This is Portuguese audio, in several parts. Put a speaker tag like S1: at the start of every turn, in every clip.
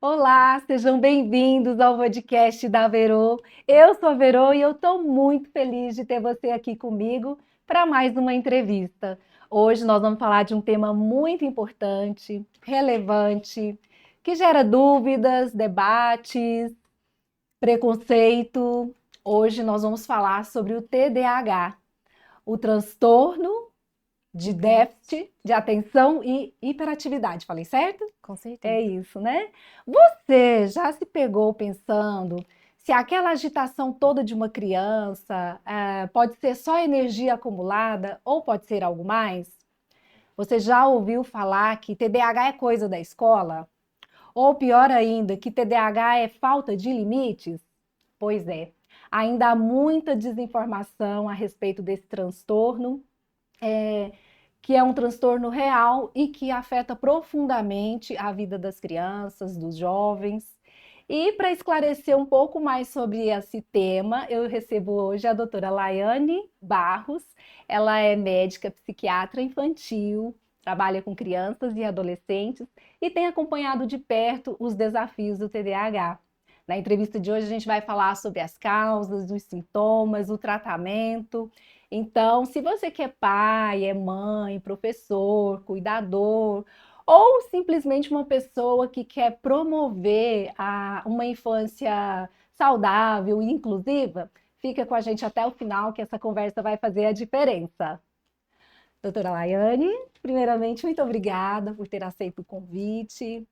S1: Olá, sejam bem-vindos ao podcast da Verô. Eu sou a Verô e eu estou muito feliz de ter você aqui comigo para mais uma entrevista. Hoje nós vamos falar de um tema muito importante, relevante, que gera dúvidas, debates, preconceito. Hoje nós vamos falar sobre o TDAH, o transtorno de déficit de atenção e hiperatividade. Falei certo?
S2: Com
S1: É
S2: certeza.
S1: isso, né? Você já se pegou pensando se aquela agitação toda de uma criança pode ser só energia acumulada ou pode ser algo mais? Você já ouviu falar que TDAH é coisa da escola? Ou pior ainda, que TDAH é falta de limites? Pois é, ainda há muita desinformação a respeito desse transtorno. Que é um transtorno real e que afeta profundamente a vida das crianças, dos jovens. E para esclarecer um pouco mais sobre esse tema, eu recebo hoje a doutora Laiane Barros. Ela é médica psiquiatra infantil, trabalha com crianças e adolescentes e tem acompanhado de perto os desafios do TDAH. Na entrevista de hoje, a gente vai falar sobre as causas, os sintomas, o tratamento. Então, se você que é pai, é mãe, professor, cuidador, ou simplesmente uma pessoa que quer promover uma infância saudável e inclusiva, fica com a gente até o final, que essa conversa vai fazer a diferença. Doutora Laiane, primeiramente, muito obrigada por ter aceito o convite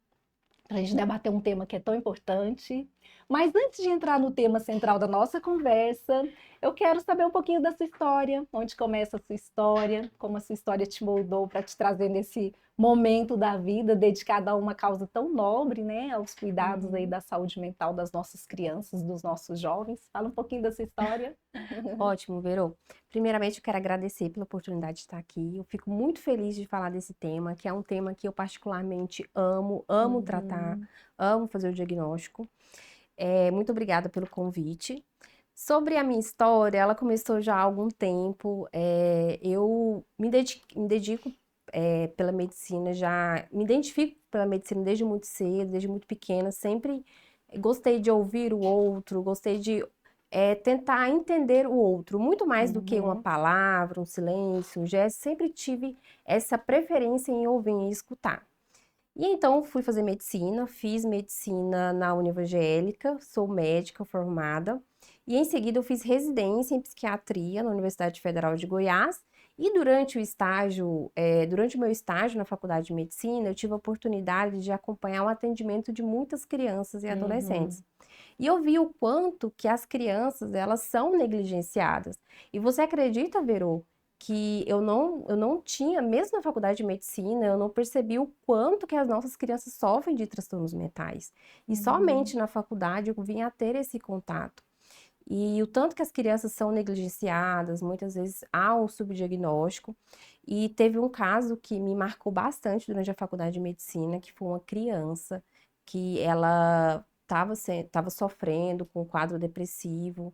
S1: para a gente debater um tema que é tão importante. Mas antes de entrar no tema central da nossa conversa, eu quero saber um pouquinho da sua história, onde começa a sua história, como a sua história te moldou para te trazer nesse momento da vida dedicado a uma causa tão nobre, né, aos cuidados aí
S2: Uhum.
S1: da saúde mental das nossas crianças, dos nossos jovens. Fala um pouquinho da sua história.
S2: Ótimo, Verô. Primeiramente, eu quero agradecer pela oportunidade de estar aqui. Eu fico muito feliz de falar desse tema, que é um tema que eu particularmente amo tratar,
S1: Uhum.
S2: amo fazer o diagnóstico. Muito obrigada pelo convite. Sobre a minha história, ela começou já há algum tempo. Eu me dedico, pela medicina, já me identifico pela medicina desde muito cedo, desde muito pequena. Sempre gostei de ouvir o outro, gostei de tentar entender o outro, muito mais do que uma
S1: Uhum.
S2: palavra, um silêncio, um gesto. Sempre tive essa preferência em ouvir e escutar. E então fui fazer medicina, fiz medicina na Univangélica, sou médica formada, e em seguida eu fiz residência em psiquiatria na Universidade Federal de Goiás, e durante o meu estágio na Faculdade de Medicina, eu tive a oportunidade de acompanhar o atendimento de muitas crianças e
S1: Uhum.
S2: adolescentes. E eu vi o quanto que as crianças, elas são negligenciadas. E você acredita, Verô, que eu não tinha, mesmo na faculdade de medicina, eu não percebi o quanto que as nossas crianças sofrem de transtornos mentais. E
S1: Uhum.
S2: somente na faculdade eu vim a ter esse contato. E o tanto que as crianças são negligenciadas, muitas vezes há um subdiagnóstico. E teve um caso que me marcou bastante durante a faculdade de medicina, que foi uma criança que ela estava sofrendo com um quadro depressivo.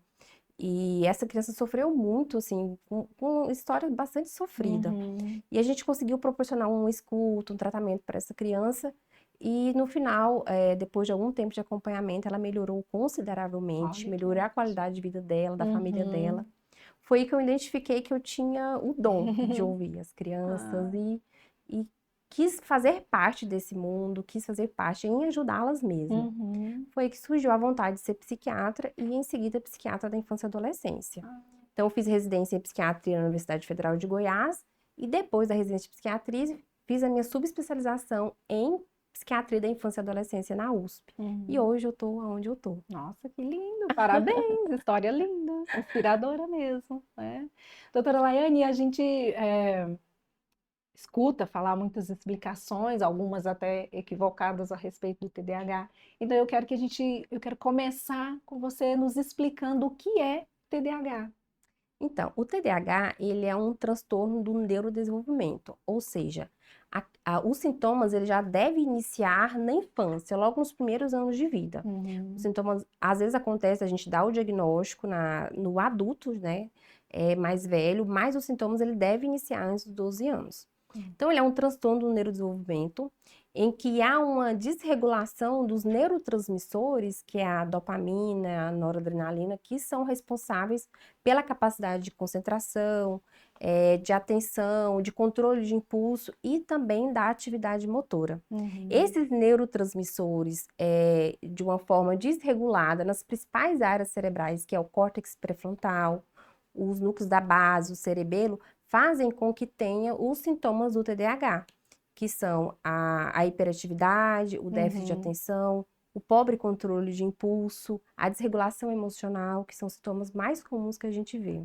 S2: E essa criança sofreu muito, assim, com uma história bastante sofrida.
S1: Uhum.
S2: E a gente conseguiu proporcionar um escuta, um tratamento para essa criança. E no final, depois de algum tempo de acompanhamento, ela melhorou consideravelmente,
S1: Olha que
S2: melhorou a
S1: ótimo.
S2: qualidade de vida dela, da família dela.
S1: Uhum.
S2: Foi aí que eu identifiquei que eu tinha o dom de ouvir as crianças
S1: Ah.
S2: e quis fazer parte desse mundo, quis fazer parte em ajudá-las mesmo.
S1: Uhum.
S2: Foi aí que surgiu a vontade de ser psiquiatra e em seguida psiquiatra da infância e adolescência.
S1: Ah.
S2: Então, eu fiz residência em psiquiatria na Universidade Federal de Goiás e depois da residência de psiquiatria, fiz a minha subespecialização em psiquiatria da infância e adolescência na USP. E
S1: Uhum.
S2: hoje eu tô onde eu tô.
S1: Nossa, que lindo! Parabéns! História linda, inspiradora mesmo, né? Doutora Laiane, a gente escuta falar muitas explicações, algumas até equivocadas a respeito do TDAH. Então eu quero começar com você nos explicando o que é TDAH.
S2: Então, o TDAH, ele é um transtorno do neurodesenvolvimento, ou seja, os sintomas ele já deve iniciar na infância, logo nos primeiros anos de vida. Os
S1: Uhum.
S2: sintomas, às vezes acontece, a gente dá o diagnóstico no adulto, né, mais velho, mas os sintomas ele deve iniciar antes dos 12 anos.
S1: Uhum.
S2: Então, ele é um transtorno do neurodesenvolvimento em que há uma desregulação dos neurotransmissores, que é a dopamina, a noradrenalina, que são responsáveis pela capacidade de concentração, de atenção, de controle de impulso e também da atividade motora. Esses neurotransmissores, de uma forma desregulada nas principais áreas cerebrais, que é o córtex pré-frontal, os núcleos da base, o cerebelo, fazem com que tenha os sintomas do TDAH, que são a hiperatividade, o déficit de atenção, o pobre controle de impulso, a desregulação emocional, que são sintomas mais comuns que a gente vê.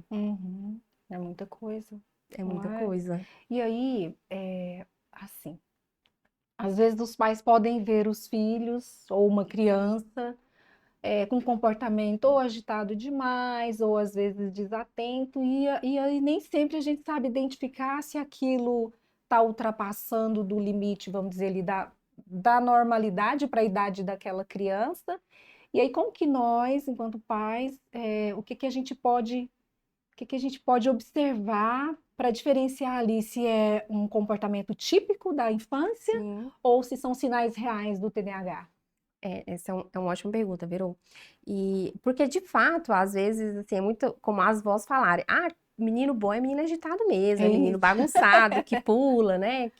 S1: É muita coisa.
S2: É muita coisa.
S1: E aí, assim, às vezes os pais podem ver os filhos ou uma criança com comportamento ou agitado demais, ou às vezes desatento, e aí nem sempre a gente sabe identificar se aquilo está ultrapassando do limite, vamos dizer, ali, da normalidade para a idade daquela criança. E aí, como que nós, enquanto pais, o que que a gente pode observar para diferenciar ali se é um comportamento típico da infância ou se são sinais reais do TDAH?
S2: Essa é uma ótima pergunta, Verô. E porque de fato, às vezes, assim, é muito como as vós falarem, menino bom é menino agitado mesmo, é menino bagunçado, que pula, né?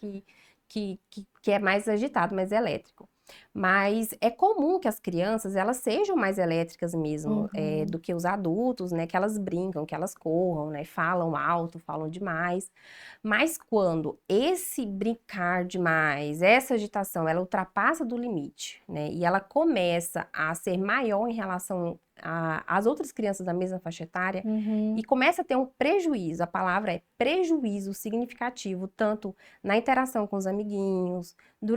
S2: Que é mais agitado, mais elétrico. Mas é comum que as crianças, elas sejam mais elétricas mesmo, do que os adultos, né? Que elas brincam, que elas corram, né? Falam alto, falam demais. Mas quando esse brincar demais, essa agitação, ela ultrapassa do limite, né? E ela começa a ser maior em relação às outras crianças da mesma faixa etária e começa a ter um prejuízo, a palavra é prejuízo significativo, tanto na interação com os amiguinhos,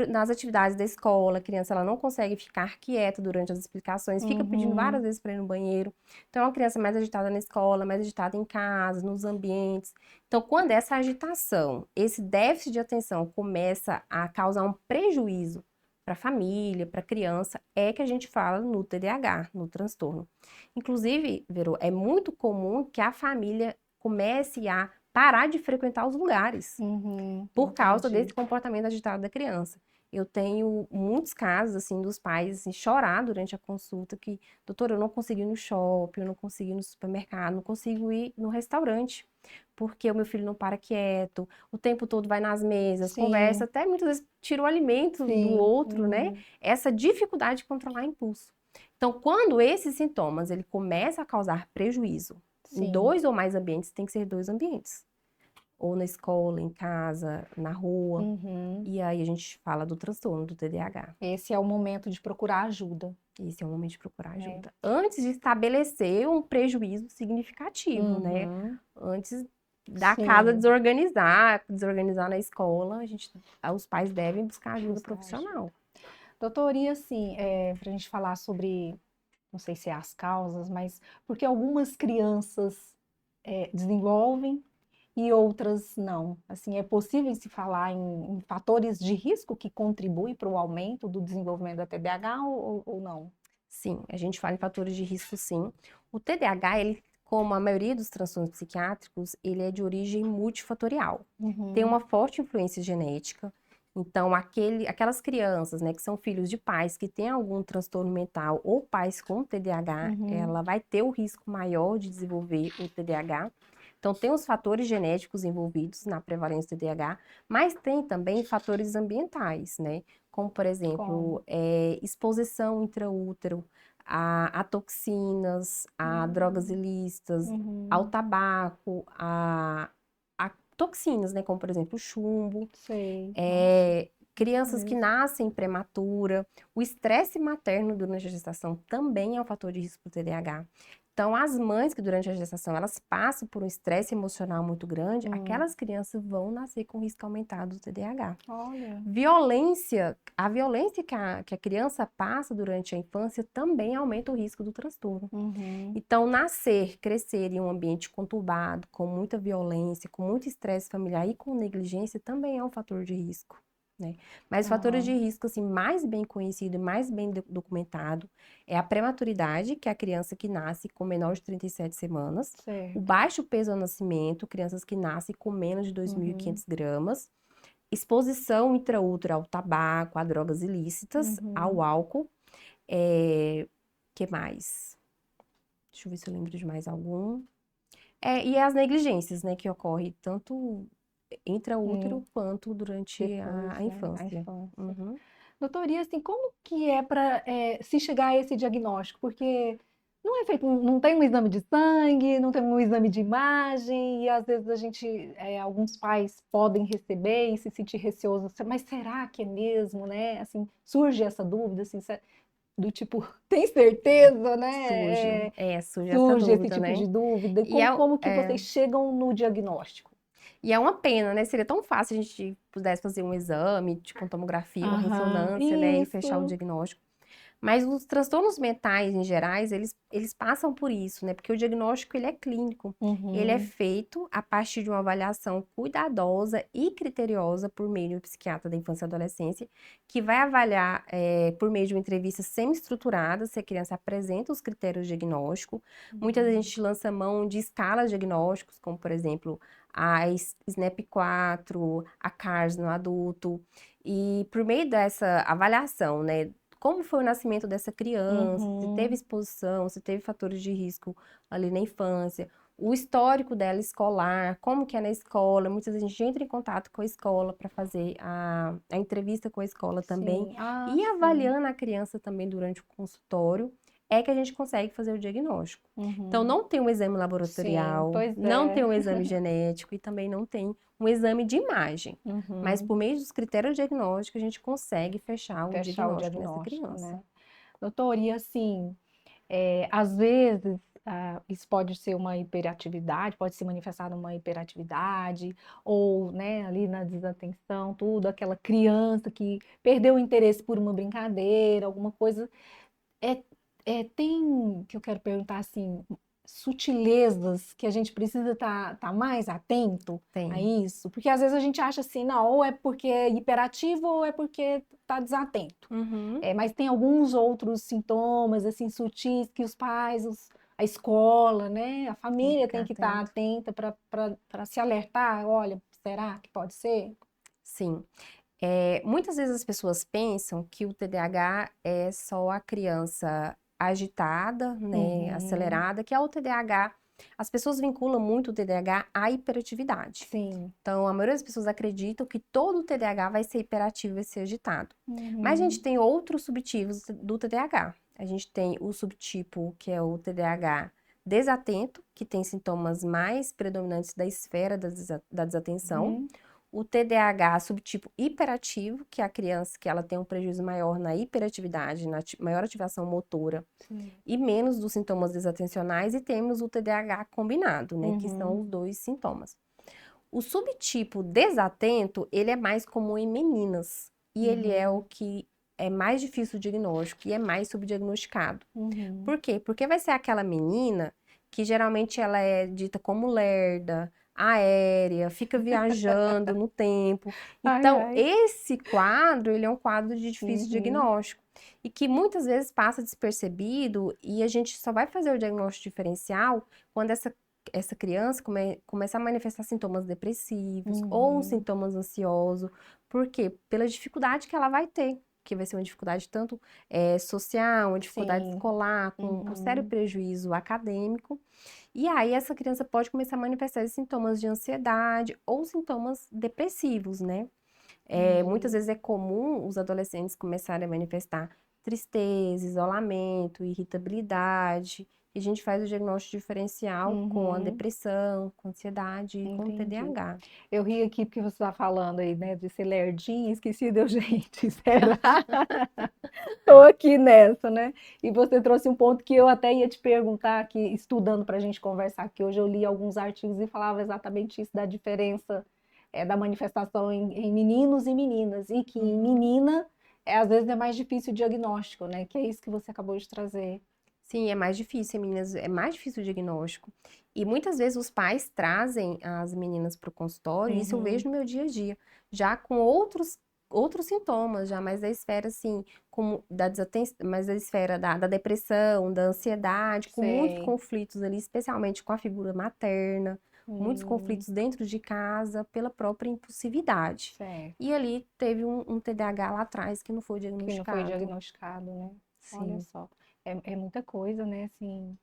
S2: nas atividades da escola, a criança ela não consegue ficar quieta durante as explicações, fica pedindo várias vezes para ir no banheiro. Então é uma criança mais agitada na escola, mais agitada em casa, nos ambientes. Então, quando essa agitação, esse déficit de atenção começa a causar um prejuízo para a família, para a criança, é que a gente fala no TDAH, no transtorno. Inclusive, Verô, é muito comum que a família comece a parar de frequentar os lugares por causa desse comportamento agitado da criança. Eu tenho muitos casos, assim, dos pais, assim, chorar durante a consulta que, doutora, eu não consigo ir no shopping, eu não consigo ir no supermercado, não consigo ir no restaurante, porque o meu filho não para quieto, o tempo todo vai nas mesas, conversa, até muitas vezes tira o alimento do outro, né? Essa dificuldade de controlar impulso. Então, quando esses sintomas, ele começa a causar prejuízo em 2 ou mais ambientes, tem que ser 2 ambientes. Ou na escola, em casa, na rua. E aí a gente fala do transtorno do TDAH.
S1: Esse é o momento de procurar ajuda.
S2: Esse é o momento de procurar ajuda. Antes de estabelecer um prejuízo significativo, né? Antes da casa desorganizar na escola, os pais devem buscar ajuda profissional.
S1: Doutor, e assim, para a gente falar sobre, não sei se é as causas, mas porque algumas crianças desenvolvem e outras não. Assim, é possível se falar em fatores de risco que contribuem para o aumento do desenvolvimento da TDAH ou não?
S2: Sim, a gente fala em fatores de risco, sim. O TDAH, ele, como a maioria dos transtornos psiquiátricos, ele é de origem multifatorial. Tem uma forte influência genética. Então, aquelas crianças, né, que são filhos de pais que têm algum transtorno mental ou pais com TDAH, ela vai ter o risco maior de desenvolver o TDAH. Então, tem os fatores genéticos envolvidos na prevalência do TDAH, mas tem também fatores ambientais, né? Como, por exemplo, exposição intraútero a toxinas, a drogas ilícitas, ao tabaco, a toxinas, né? Como, por exemplo, o chumbo. Crianças que nascem prematura. O estresse materno durante a gestação também é um fator de risco para o TDAH. Então, as mães que durante a gestação elas passam por um estresse emocional muito grande, aquelas crianças vão nascer com risco aumentado do TDAH.
S1: Olha.
S2: A violência que a criança passa durante a infância também aumenta o risco do transtorno. Então, crescer em um ambiente conturbado, com muita violência, com muito estresse familiar e com negligência também é um fator de risco. Né? Mas fatores de risco assim, mais bem conhecido e mais bem documentado é a prematuridade, que é a criança que nasce com menor de 37 semanas, o baixo peso ao nascimento, crianças que nascem com menos de 2.500 gramas, exposição intraútero ao tabaco, a drogas ilícitas, ao álcool. Que mais? Deixa eu ver se eu lembro de mais algum. E as negligências, né, que ocorrem tanto intraútero quanto durante
S1: Depois,
S2: a
S1: né, a
S2: infância.
S1: infância.
S2: Uhum.
S1: Doutora, e assim, como que é para se chegar a esse diagnóstico? Porque não é feito, não tem um exame de sangue, não tem um exame de imagem, e às vezes alguns pais podem receber e se sentir receoso, mas será que é mesmo, né? Assim, surge essa dúvida, assim, do tipo, tem certeza, né?
S2: Surge essa
S1: Surge esse
S2: dúvida,
S1: tipo
S2: né?
S1: de dúvida. E
S2: E é,
S1: como que
S2: é,
S1: vocês chegam no diagnóstico?
S2: e é uma pena, né? Seria tão fácil a gente pudesse fazer um exame, tipo uma tomografia, uma
S1: Aham,
S2: ressonância, né? E fechar o
S1: isso.
S2: diagnóstico. Mas os transtornos mentais, em gerais, eles passam por isso, né? Porque o diagnóstico, ele é clínico. Ele é
S1: Uhum.
S2: feito a partir de uma avaliação cuidadosa e criteriosa por meio do psiquiatra da infância e adolescência, que vai avaliar, por meio de uma entrevista semi-estruturada, se a criança apresenta os critérios diagnósticos. Muitas vezes a gente lança mão de escalas diagnósticos, como, por exemplo, a SNAP-4, a CARS no adulto. E por meio dessa avaliação, né, como foi o nascimento dessa criança, se teve
S1: Uhum.
S2: exposição, se teve fatores de risco ali na infância, o histórico dela escolar, como que é na escola, muitas vezes a gente entra em contato com a escola para fazer a entrevista com a escola também,
S1: Sim,
S2: e
S1: sim.
S2: avaliando a criança também durante o consultório, é que a gente consegue fazer o diagnóstico. Então,
S1: Uhum.
S2: não tem um exame
S1: Sim,
S2: laboratorial,
S1: pois
S2: não
S1: é.
S2: tem um exame genético e também não tem um exame de imagem. Mas
S1: Uhum.
S2: por meio dos critérios diagnósticos, a gente consegue fechar o
S1: Fechar o
S2: diagnóstico nessa
S1: diagnóstico,
S2: criança.
S1: né? Doutor, e assim, às vezes isso pode ser uma hiperatividade, pode se manifestar numa hiperatividade, ou, né, ali na desatenção, tudo, aquela criança que perdeu o interesse por uma brincadeira, alguma coisa. É, tem, que eu quero perguntar assim, sutilezas que a gente precisa tá mais atento a
S2: Tem.
S1: isso? Porque às vezes a gente acha assim, não, ou é porque é hiperativo ou é porque tá desatento.
S2: Uhum.
S1: Mas tem alguns outros sintomas, assim, sutis que os pais, a escola, né, a
S2: Tem que
S1: família tem
S2: ficar
S1: que estar
S2: atento.
S1: atenta para se alertar, olha, será que pode ser?
S2: Sim. Muitas vezes as pessoas pensam que o TDAH é só a criança agitada, né,
S1: Uhum,
S2: acelerada, que é o TDAH. As pessoas vinculam muito o TDAH à hiperatividade.
S1: sim.
S2: Então, a maioria das pessoas acreditam que todo o TDAH vai ser hiperativo, vai ser agitado. Mas a gente
S1: Uhum,
S2: tem outros subtipos do TDAH. A gente tem o subtipo que é o TDAH desatento, que tem sintomas mais predominantes da esfera da desatenção.
S1: uhum,
S2: O TDAH subtipo hiperativo, que é a criança que ela tem um prejuízo maior na hiperatividade, maior ativação motora
S1: sim.
S2: e menos dos sintomas desatencionais. E temos o TDAH combinado, né, que são
S1: Uhum.
S2: os dois sintomas. O subtipo desatento, ele é mais comum em meninas. E ele é o
S1: Uhum,
S2: que é mais difícil o diagnóstico e é mais subdiagnosticado.
S1: uhum.
S2: Por quê? Porque vai ser aquela menina que geralmente ela é dita como lerda, aérea, fica viajando no tempo.
S1: Ai,
S2: Então,
S1: ai.
S2: esse quadro, ele é um quadro de difícil
S1: Uhum,
S2: diagnóstico e que muitas vezes passa despercebido e a gente só vai fazer o diagnóstico diferencial quando essa criança começa a manifestar sintomas depressivos ou
S1: uhum,
S2: sintomas ansiosos. Por quê? Pela dificuldade que ela vai ter, que vai ser uma dificuldade tanto social, uma dificuldade
S1: sim.
S2: escolar, com sério
S1: Uhum,
S2: prejuízo acadêmico. E aí essa criança pode começar a manifestar sintomas de ansiedade ou sintomas depressivos, né? Muitas
S1: entendi.
S2: vezes é comum os adolescentes começarem a manifestar tristeza, isolamento, irritabilidade. E a gente faz o diagnóstico diferencial com a
S1: Uhum,
S2: depressão, com ansiedade e com o
S1: entendi.
S2: TDAH.
S1: Eu ri aqui porque você está falando aí, né, de ser lerdinha, esqueci de eu, gente, será? Tô aqui nessa, né? E você trouxe um ponto que eu até ia te perguntar aqui, estudando para a gente conversar aqui. Hoje eu li alguns artigos e falava exatamente isso, da diferença da manifestação em meninos e meninas, e que em
S2: Uhum.
S1: menina às vezes é mais difícil o diagnóstico, né? Que é isso que você acabou de trazer.
S2: Sim, é mais difícil, meninas, é mais difícil o diagnóstico. E muitas vezes os pais trazem as meninas para o consultório, e isso eu
S1: Uhum,
S2: vejo no meu dia a dia, já com outros sintomas, já mais da esfera, assim, como mais da esfera da depressão, da ansiedade, com muitos
S1: sei.
S2: conflitos ali, especialmente com a figura materna, muitos conflitos dentro de casa pela própria impulsividade.
S1: Certo.
S2: E ali teve um TDAH lá atrás que não foi
S1: Que não foi
S2: diagnosticado.
S1: diagnosticado, né? Olha
S2: Sim.
S1: só. É muita coisa, né? Assim,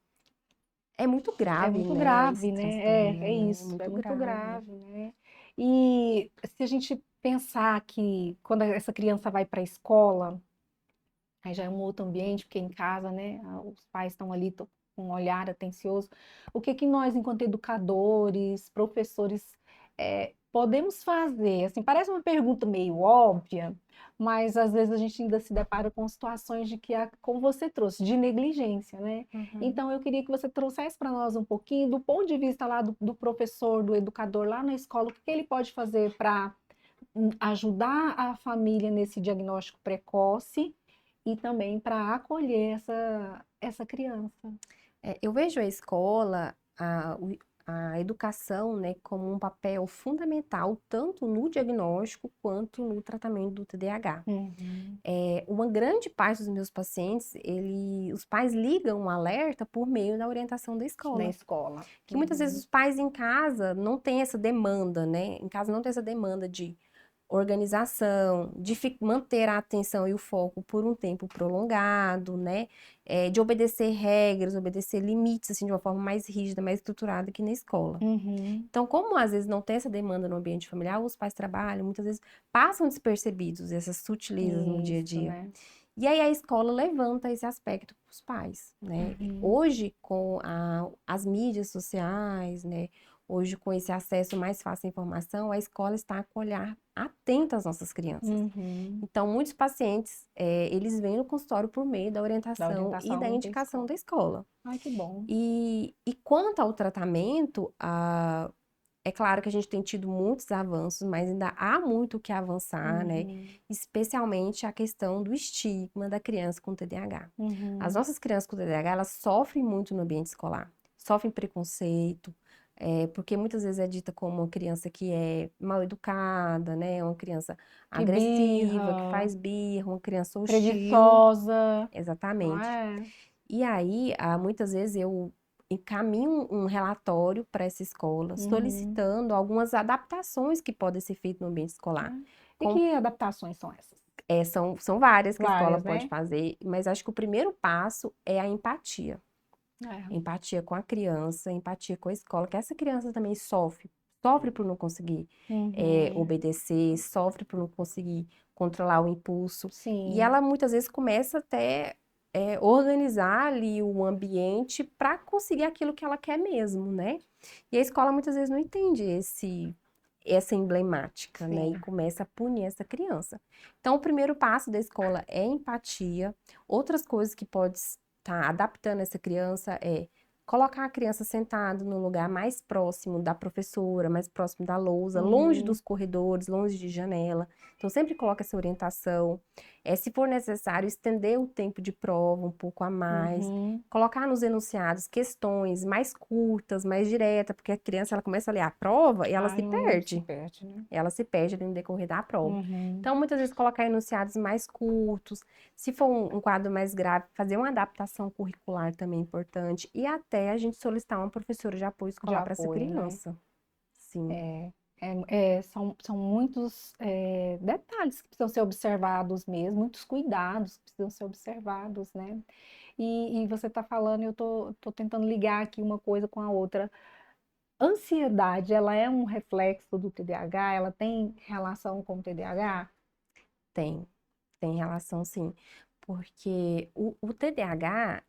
S2: É muito
S1: é
S2: grave,
S1: muito
S2: né,
S1: grave,
S2: esse
S1: né?
S2: transtorno,
S1: É
S2: né? É
S1: isso, é
S2: muito
S1: muito
S2: grave.
S1: grave, né? E se a gente pensar que quando essa criança vai para a escola, aí já é um outro ambiente, porque em casa, né, os pais estão ali com um olhar atencioso. O que que nós, enquanto educadores, professores, podemos fazer? Assim, parece uma pergunta meio óbvia, mas às vezes a gente ainda se depara com situações de que, como você trouxe, de negligência, né?
S2: Uhum.
S1: Então, eu queria que você trouxesse para nós um pouquinho do ponto de vista lá do professor, do educador lá na escola, o que que ele pode fazer para ajudar a família nesse diagnóstico precoce e também para acolher essa criança.
S2: Eu vejo a escola, a educação, né, como um papel fundamental, tanto no diagnóstico quanto no tratamento do TDAH.
S1: Uhum.
S2: Uma grande parte dos meus pacientes, os pais ligam um alerta por meio da orientação da
S1: Na
S2: escola.
S1: escola.
S2: Que muitas vezes os pais em casa não têm essa demanda, né? Em casa não tem essa demanda de organização, de manter a atenção e o foco por um tempo prolongado, né? De obedecer regras, obedecer limites, assim, de uma forma mais rígida, mais estruturada que na escola.
S1: Uhum.
S2: Então, como às vezes não tem essa demanda no ambiente familiar, os pais trabalham, muitas vezes passam despercebidos essas sutilezas no dia a
S1: Isso,
S2: dia.
S1: né?
S2: E aí a escola levanta esse aspecto para os pais, né?
S1: Uhum.
S2: Hoje, com as mídias sociais, né? Hoje, com esse acesso mais fácil à informação, a escola está com o olhar atento às nossas crianças.
S1: Uhum.
S2: Então, muitos pacientes, eles vêm no consultório por meio da
S1: Da
S2: orientação e da
S1: orientação da
S2: indicação
S1: escola.
S2: da escola.
S1: Ai, que bom.
S2: E quanto ao tratamento, é claro que a gente tem tido muitos avanços, mas ainda há muito o que avançar, né?
S1: Uhum.
S2: Especialmente a questão do estigma da criança com TDAH. As
S1: Uhum.
S2: nossas crianças com TDAH, elas sofrem muito no ambiente escolar. Sofrem preconceito, porque muitas vezes é dita como uma criança que é mal educada, né? Uma criança
S1: Que
S2: agressiva, que
S1: birra,
S2: faz birra, uma criança hostil.
S1: preguiçosa, não
S2: Exatamente.
S1: é?
S2: E aí, muitas vezes eu encaminho um relatório para essa escola,
S1: Uhum.
S2: solicitando algumas adaptações que podem ser feitas no ambiente escolar.
S1: E que adaptações são essas?
S2: São várias que a escola
S1: Várias,
S2: pode
S1: né?
S2: fazer, mas acho que o primeiro passo é a empatia.
S1: É.
S2: Empatia com a criança, empatia com a escola, que essa criança também sofre por não conseguir
S1: Uhum.
S2: obedecer, sofre por não conseguir controlar o impulso. E
S1: Sim.
S2: ela muitas vezes começa até organizar ali o ambiente para conseguir aquilo que ela quer mesmo, né? E a escola muitas vezes não entende essa emblemática, né? E
S1: Sim.
S2: começa a punir essa criança. Então, o primeiro passo da escola é empatia. Outras coisas que pode estar adaptando essa criança é colocar a criança sentada no lugar mais próximo da professora, mais próximo da lousa, longe
S1: Uhum.
S2: dos corredores, longe de janela. Então, sempre coloca essa orientação. Se for necessário, estender o tempo de prova um pouco a mais.
S1: Uhum.
S2: Colocar nos enunciados questões mais curtas, mais diretas, porque a criança ela começa a ler a prova e ela
S1: Ai,
S2: se
S1: não se
S2: perde.
S1: perde, né?
S2: Ela se perde ali no decorrer da prova.
S1: Uhum.
S2: Então, muitas vezes, colocar enunciados mais curtos. Se for um quadro mais grave, fazer uma adaptação curricular também é importante. E até a gente solicitar uma professora de apoio
S1: De
S2: escolar para essa
S1: apoio, né?
S2: criança. Sim,
S1: São muitos detalhes que precisam ser observados mesmo, muitos cuidados que precisam ser observados, né? E você está falando, eu tô tentando ligar aqui uma coisa com a outra. Ansiedade, ela é um reflexo do TDAH? Ela tem relação com o TDAH?
S2: tem. Tem relação, sim. Porque o TDAH,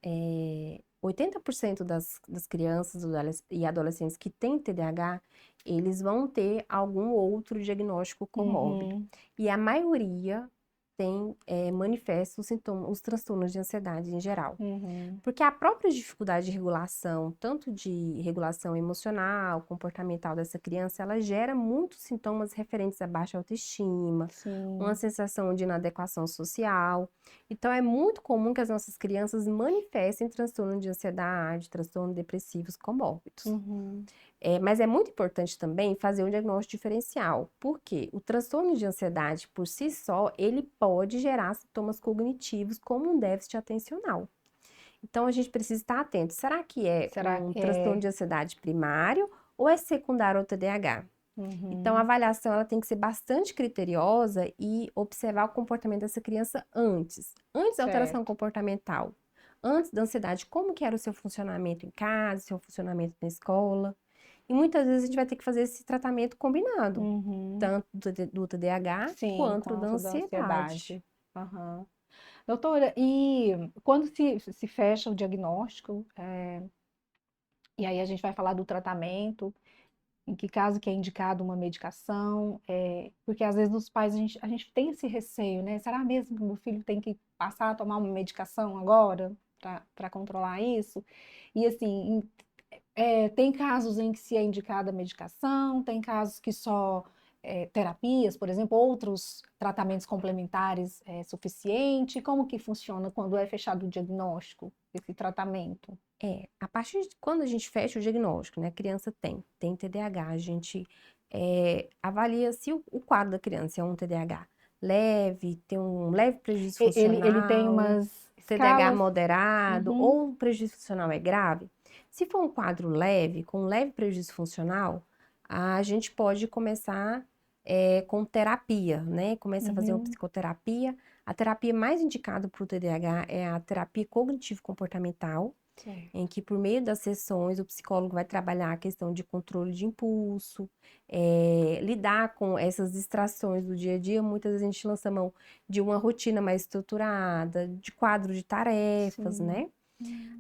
S2: 80% das crianças e adolescentes que têm TDAH, eles vão ter algum outro diagnóstico comórbito.
S1: Uhum,
S2: E a maioria tem, manifesta os sintomas, os transtornos de ansiedade em geral.
S1: uhum,
S2: Porque a própria dificuldade de regulação, tanto de regulação emocional, comportamental dessa criança, ela gera muitos sintomas referentes à baixa autoestima, uma
S1: sim,
S2: sensação de inadequação social. Então, é muito comum que as nossas crianças manifestem transtorno de ansiedade, transtorno depressivos comórbidos.
S1: uhum,
S2: Mas é muito importante também fazer um diagnóstico diferencial, porque o transtorno de ansiedade, por si só, ele pode gerar sintomas cognitivos como um déficit atencional. Então, a gente precisa estar atento. Será que é
S1: será
S2: um
S1: que
S2: transtorno de ansiedade primário ou é secundário ao TDAH. Então, a
S1: Uhum.
S2: avaliação ela tem que ser bastante criteriosa e observar o comportamento dessa criança antes da alteração
S1: Certo.
S2: comportamental, antes da ansiedade, como que era o seu funcionamento em casa, seu funcionamento na escola. E muitas vezes a gente vai ter que fazer esse tratamento combinado,
S1: Uhum.
S2: tanto do TDAH
S1: Sim,
S2: quanto da
S1: quanto da
S2: ansiedade.
S1: ansiedade. Aham. Doutora, e quando se fecha o diagnóstico, e aí a gente vai falar do tratamento, em que caso que é indicado uma medicação, porque às vezes os pais a gente tem esse receio, né? Será mesmo que o meu filho tem que passar a tomar uma medicação agora para controlar isso? E assim, tem casos em que se é indicada a medicação, tem casos que só terapias, por exemplo, outros tratamentos complementares é suficiente. Como que funciona quando é fechado o diagnóstico, esse tratamento?
S2: A partir de quando a gente fecha o diagnóstico, né, a criança tem TDAH, a gente avalia se o quadro da criança é um TDAH leve, tem um leve prejuízo
S1: Ele tem
S2: funcional,
S1: umas
S2: TDAH
S1: escalas.
S2: moderado
S1: Uhum,
S2: ou o prejuízo funcional é grave. Se for um quadro leve, com leve prejuízo funcional, a gente pode começar com terapia, né? Começa a fazer uma
S1: uhum,
S2: psicoterapia. A terapia mais indicada para o TDAH é a terapia cognitivo-comportamental, em
S1: certo.
S2: que por meio das sessões o psicólogo vai trabalhar a questão de controle de impulso, lidar com essas distrações do dia a dia. Muitas vezes a gente lança mão de uma rotina mais estruturada, de quadro de tarefas,
S1: Sim.
S2: né?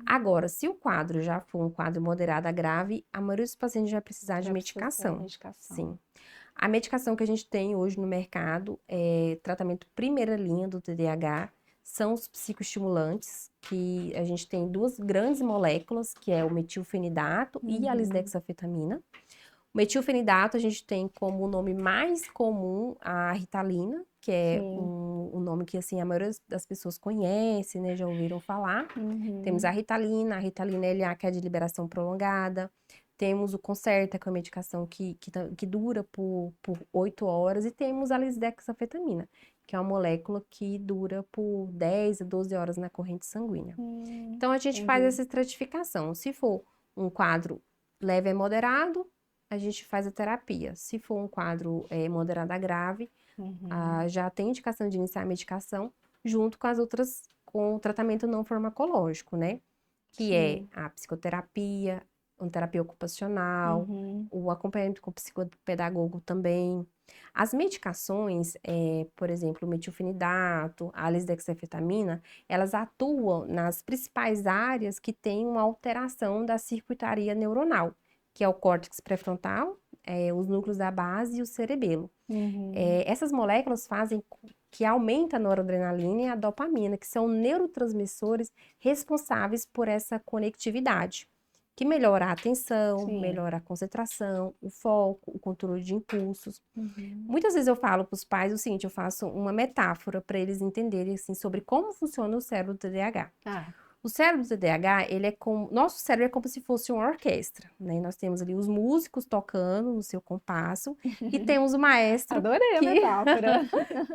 S2: Agora, se o quadro já for um quadro moderado a grave, a maioria dos pacientes vai precisar de
S1: Já precisa ter
S2: medicação.
S1: medicação.
S2: Sim. A medicação que a gente tem hoje no mercado é tratamento primeira linha do TDAH, são os psicoestimulantes, que a gente tem duas grandes moléculas, que é o metilfenidato e a
S1: Uhum,
S2: lisdexafetamina. O metilfenidato a gente tem como nome mais comum a Ritalina, que é
S1: sim.
S2: um nome que assim a maioria das pessoas conhece, né, já ouviram falar. Temos
S1: Uhum,
S2: a Ritalina LA, que é de liberação prolongada. Temos o Concerta, que é uma medicação que dura por 8 horas. E temos a lisdexafetamina, que é uma molécula que dura por 10 a 12 horas na corrente sanguínea. Então, a gente faz
S1: entendi.
S2: essa estratificação. Se for um quadro leve a moderado, a gente faz a terapia. Se for um quadro moderado a grave,
S1: Uhum,
S2: já tem indicação de iniciar a medicação junto com as outras, com o tratamento não farmacológico, né? Que é
S1: sim.
S2: a psicoterapia, a terapia ocupacional,
S1: Uhum,
S2: o acompanhamento com o psicopedagogo também. As medicações, por exemplo, o metilfenidato, a lisdexafetamina, elas atuam nas principais áreas que têm uma alteração da circuitaria neuronal, que é o córtex pré-frontal, os núcleos da base e o cerebelo.
S1: uhum.
S2: Essas moléculas fazem que aumenta a noradrenalina e a dopamina, que são neurotransmissores responsáveis por essa conectividade, que melhora a atenção,
S1: Sim.
S2: melhora a concentração, o foco, o controle de impulsos.
S1: Uhum.
S2: Muitas vezes eu falo para os pais o seguinte, eu faço uma metáfora para eles entenderem assim sobre como funciona o cérebro do TDAH.
S1: Ah,
S2: O cérebro do TDAH, ele é como, nosso cérebro é como se fosse uma orquestra, né? Nós temos ali os músicos tocando no seu compasso e temos o maestro
S1: adorei a
S2: que,
S1: metáfora.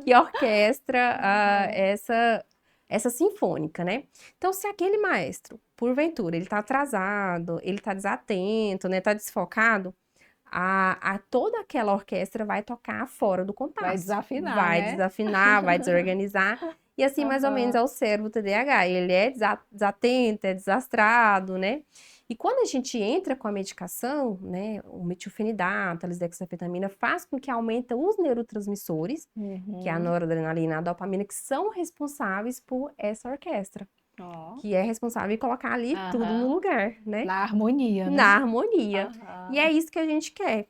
S2: que orquestra
S1: Aham.
S2: essa sinfônica, né? Então, se aquele maestro, porventura, ele tá atrasado, ele tá desatento, né? Tá desfocado, a toda aquela orquestra vai tocar fora do
S1: Vai
S2: compasso.
S1: desafinar,
S2: Vai
S1: né?
S2: desafinar, vai desorganizar. E assim, mais ou menos,
S1: Aham.
S2: é o cérebro TDAH. Ele é desatento, é desastrado, né? E quando a gente entra com a medicação, né, o metilfenidato, a lisdexafetamina, faz com que aumenta os neurotransmissores, que é a
S1: Uhum.
S2: noradrenalina e a dopamina, que são responsáveis por essa orquestra,
S1: Ó.
S2: que é responsável em colocar ali tudo no
S1: Aham.
S2: lugar, né?
S1: Na harmonia,
S2: Na
S1: né?
S2: harmonia. E é
S1: Aham.
S2: isso que a gente quer,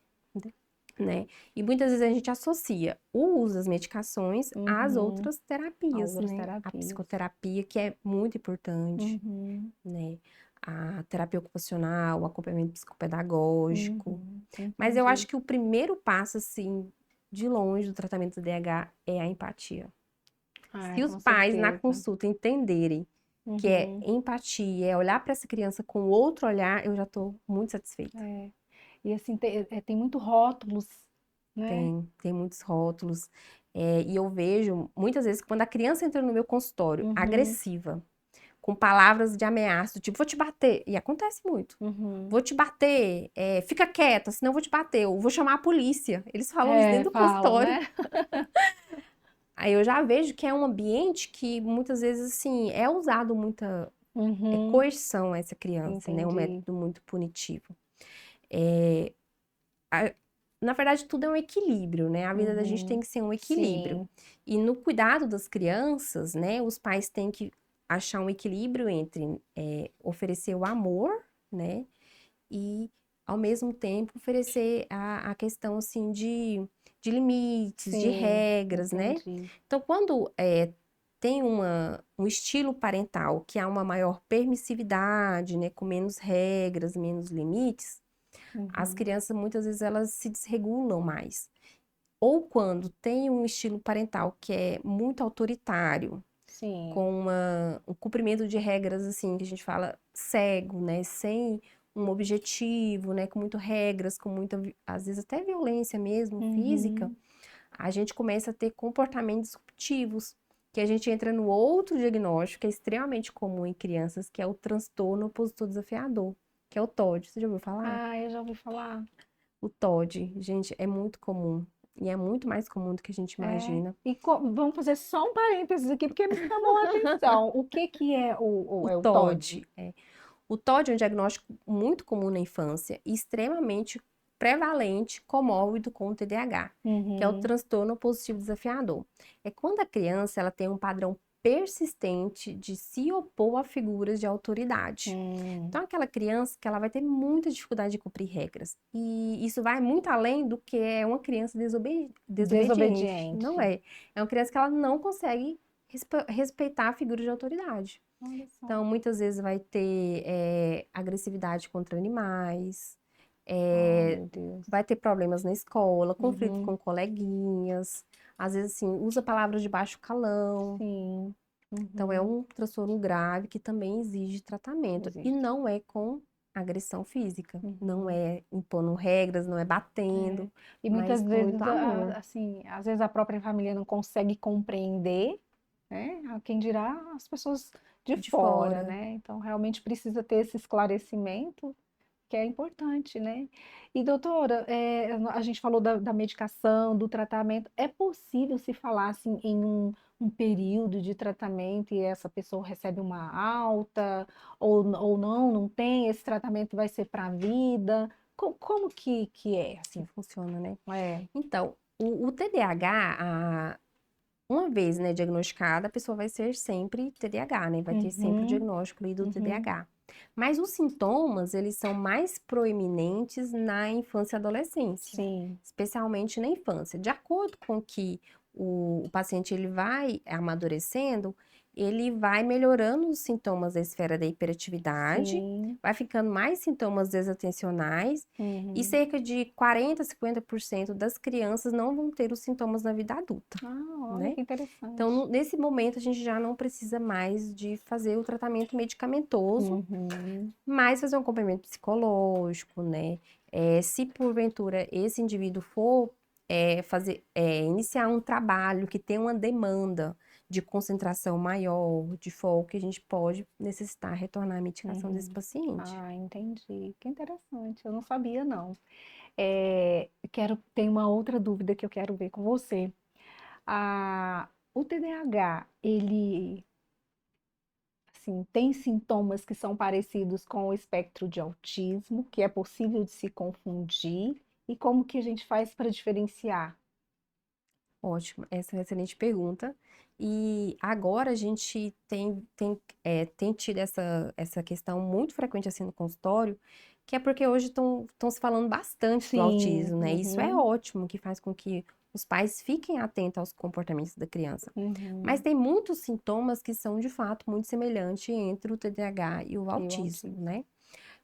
S2: né? E muitas vezes a gente associa o uso das medicações às
S1: Uhum.
S2: outras terapias,
S1: Outras
S2: né? A
S1: terapias.
S2: psicoterapia, que é muito importante,
S1: Uhum.
S2: né? A terapia ocupacional, o acompanhamento psicopedagógico.
S1: Uhum.
S2: Mas eu acho
S1: Entendi.
S2: que o primeiro passo, assim, de longe do tratamento do DH é a empatia.
S1: Ai,
S2: Se os
S1: com
S2: pais na
S1: certeza.
S2: consulta entenderem que é
S1: Uhum.
S2: empatia, é olhar para essa criança com outro olhar, eu já estou muito satisfeita.
S1: É. E assim, tem muito rótulos, né?
S2: Tem muitos rótulos. E eu vejo muitas vezes quando a criança entra no meu consultório
S1: Uhum.
S2: agressiva, com palavras de ameaça, tipo, vou te bater. E acontece muito.
S1: Uhum.
S2: Vou te bater, fica quieta, senão eu vou te bater. Ou vou chamar a polícia. Eles falam isso dentro do
S1: Falam,
S2: consultório.
S1: né?
S2: Aí eu já vejo que é um ambiente que muitas vezes, assim, é usado muita
S1: Uhum.
S2: coerção a essa criança, né? Um
S1: Entendi.
S2: método muito punitivo. É, a- na verdade, tudo é um equilíbrio, né? A vida da gente tem
S1: Uhum.
S2: que ser um equilíbrio.
S1: Sim,
S2: E no cuidado das crianças, né? Os pais têm que achar um equilíbrio entre oferecer o amor, né? E, ao mesmo tempo, oferecer a questão, assim, de limites, de
S1: sim,
S2: regras, né?
S1: entendi.
S2: Então, quando tem um estilo parental que há uma maior permissividade, né? Com menos regras, menos limites, as
S1: Uhum.
S2: crianças, muitas vezes, elas se desregulam mais. Ou quando tem um estilo parental que é muito autoritário,
S1: Sim,
S2: com um cumprimento de regras, assim, que a gente fala cego, né? Sem um objetivo, né? Com muitas regras, com muita, às vezes até violência mesmo, física,
S1: uhum.
S2: a gente começa a ter comportamentos disruptivos, que a gente entra no outro diagnóstico que é extremamente comum em crianças, que é o transtorno opositor desafiador, que é o TOD. Você já ouviu falar?
S1: Ah, eu já ouvi falar.
S2: O TOD, gente, é muito comum. E é muito mais comum do que a gente
S1: É.
S2: imagina.
S1: E vamos fazer só um parênteses aqui, porque me chamou a atenção. O que que é
S2: O
S1: é o TOD?
S2: TOD. O TOD é um diagnóstico muito comum na infância e extremamente prevalente, comórbido com o TDAH, que é o
S1: Uhum.
S2: transtorno opositivo desafiador. É quando a criança ela tem um padrão persistente de se opor a figuras de autoridade.
S1: Hum.
S2: Então, aquela criança que ela vai ter muita dificuldade de cumprir regras. E isso vai muito além do que é uma criança desobediente. Não
S1: Desobediente.
S2: é. É uma criança que ela não consegue respeitar a figura de autoridade.
S1: Olha só.
S2: Então, muitas vezes vai ter agressividade contra animais,
S1: Ai,
S2: eh,
S1: meu Deus.
S2: vai ter problemas na escola, conflito
S1: Uhum.
S2: com coleguinhas, às vezes, assim, usa palavras de baixo calão.
S1: Sim.
S2: Então, é
S1: Uhum.
S2: um transtorno grave que também exige tratamento. E
S1: Existe.
S2: não é com agressão física, não
S1: Uhum.
S2: é impondo regras, não é
S1: É.
S2: batendo,
S1: E muitas
S2: mas com muito
S1: vezes,
S2: amor,
S1: assim, às vezes a própria família não consegue compreender, né? A quem dirá as pessoas de
S2: de
S1: fora,
S2: fora.
S1: né? Então, realmente precisa ter esse esclarecimento que é importante, né? E doutora, a gente falou da medicação, do tratamento. É possível se falar assim em um período de tratamento e essa pessoa recebe uma alta, ou não, não tem, esse tratamento vai ser para a vida? Como que é
S2: Que
S1: assim?
S2: funciona, né?
S1: É.
S2: Então, o TDAH, uma vez, né, diagnosticada, a pessoa vai ser sempre TDAH, né? Vai ter sempre o
S1: Uhum,
S2: diagnóstico ali do
S1: uhum,
S2: TDAH. Mas os sintomas, eles são mais proeminentes na infância e adolescência,
S1: sim,
S2: especialmente na infância. De acordo com que o paciente ele vai amadurecendo, ele vai melhorando os sintomas da esfera da hiperatividade,
S1: sim,
S2: vai ficando mais sintomas desatencionais e
S1: uhum.
S2: cerca de 40 a 50% das crianças não vão ter os sintomas na vida adulta,
S1: Ah, olha
S2: né?
S1: que
S2: Então,
S1: interessante.
S2: nesse momento, a gente já não precisa mais de fazer o tratamento medicamentoso,
S1: Uhum,
S2: mas fazer um acompanhamento psicológico, né? Se porventura esse indivíduo for iniciar um trabalho que tem uma demanda de concentração maior, de foco, a gente pode necessitar retornar a medicação desse
S1: uhum.
S2: paciente.
S1: Ah, entendi. Que interessante. Eu não sabia, não. Tem uma outra dúvida que eu quero ver com você. O TDAH, ele, assim, tem sintomas que são parecidos com o espectro de autismo, que é possível de se confundir, e como que a gente faz para diferenciar?
S2: Ótimo, essa é uma excelente pergunta. E agora a gente tem tido essa questão muito frequente assim no consultório, que é porque hoje estão se falando bastante do
S1: Sim,
S2: autismo, né? Isso é
S1: uhum,
S2: ótimo, que faz com que os pais fiquem atentos aos comportamentos da criança. Mas
S1: uhum.
S2: tem muitos sintomas que são de fato muito semelhantes entre o TDAH e o
S1: E o
S2: autismo,
S1: autismo.
S2: né?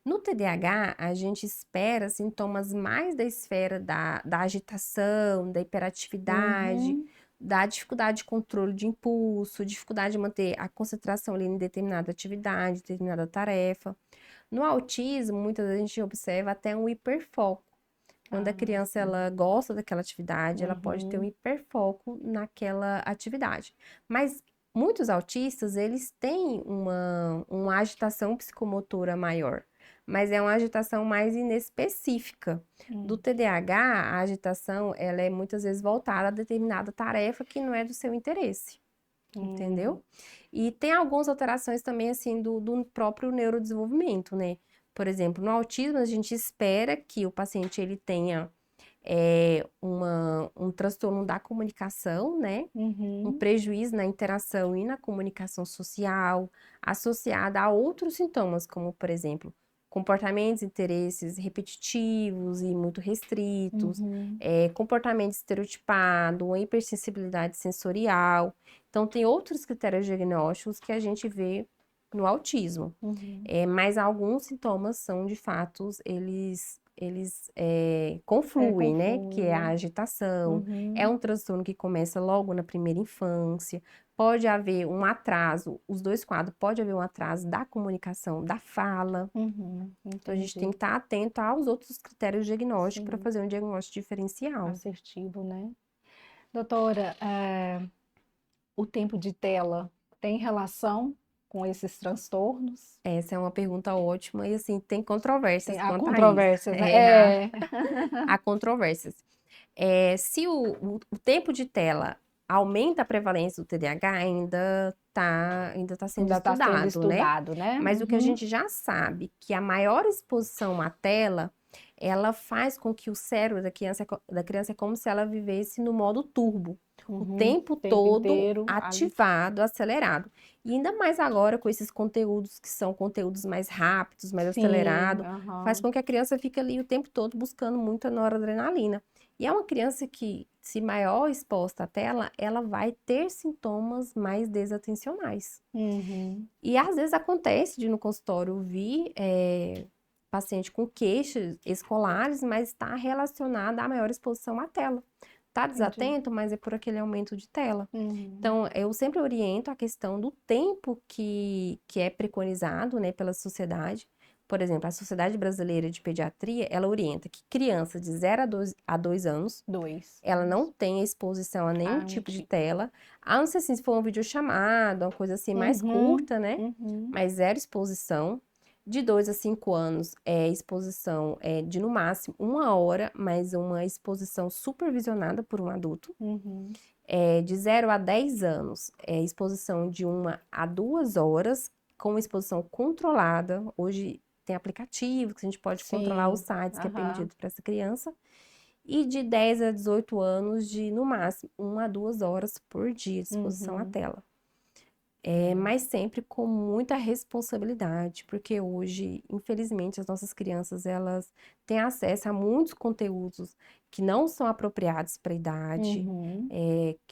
S2: No TDAH, a gente espera sintomas mais da esfera da agitação, da hiperatividade,
S1: Uhum.
S2: da dificuldade de controle de impulso, dificuldade de manter a concentração ali em determinada atividade, determinada tarefa. No autismo, muitas vezes a gente observa até um hiperfoco. Quando a
S1: Ah,
S2: criança
S1: sim.
S2: ela gosta daquela atividade, ela pode ter um
S1: Uhum.
S2: hiperfoco naquela atividade. Mas muitos autistas, eles têm uma agitação psicomotora maior, mas é uma agitação mais inespecífica. Do TDAH, a agitação, ela é muitas vezes voltada a determinada tarefa que não é do seu interesse, entendeu? E tem algumas alterações também, assim, do próprio neurodesenvolvimento, né? Por exemplo, no autismo, a gente espera que o paciente, ele tenha um transtorno da comunicação, né? Um prejuízo na interação e na comunicação social, associada a outros sintomas, como, por exemplo, comportamentos e interesses repetitivos e muito restritos, comportamento estereotipado, uma hipersensibilidade sensorial. Então, tem outros critérios diagnósticos que a gente vê no autismo. Mas alguns sintomas são, de fato, eles confluem, né? Que é a agitação, é um transtorno que começa logo na primeira infância, pode haver um atraso, os dois quadros, pode haver um atraso da comunicação, da fala. Então, a gente tem que estar atento aos outros critérios diagnósticos para fazer um diagnóstico diferencial.
S1: Assertivo, né? Doutora, o tempo de tela tem relação com esses transtornos?
S2: Essa é uma pergunta ótima e, assim, tem controvérsias
S1: Há
S2: quanto
S1: controvérsias,
S2: a isso.
S1: né?
S2: Há controvérsias. Se o tempo de tela aumenta a prevalência do TDAH, ainda está sendo estudado, né? Mas o que a gente já sabe, que a maior exposição à tela, ela faz com que o cérebro da criança é como se ela vivesse no modo turbo. O tempo todo
S1: inteiro,
S2: ativado, acelerado. E ainda mais agora com esses conteúdos que são conteúdos mais rápidos, mais acelerados, faz com que a criança fique ali o tempo todo buscando muita noradrenalina. E é uma criança que, se maior exposta à tela, ela vai ter sintomas mais desatencionais. E às vezes acontece de no consultório vir paciente com queixas escolares, mas está relacionada à maior exposição à tela. Tá desatento, mas é por aquele aumento de tela. Então, eu sempre oriento a questão do tempo que é preconizado, né, pela sociedade. Por exemplo, a Sociedade Brasileira de Pediatria, ela orienta que criança de 0 a 2 anos, ela não tenha exposição a nenhum tipo de tela, a não ser assim, se for um videochamada, uma coisa assim mais curta, né? Mas zero exposição. De 2 a 5 anos, exposição de no máximo 1 hora, mas uma exposição supervisionada por um adulto. De 0 a 10 anos, exposição de 1 a 2 horas, com exposição controlada. Hoje tem aplicativo que a gente pode controlar os sites que é permitido para essa criança. E de 10 a 18 anos, de no máximo 1 a 2 horas por dia de exposição à tela. Mas sempre com muita responsabilidade, porque hoje, infelizmente, as nossas crianças, elas têm acesso a muitos conteúdos que não são apropriados para a idade,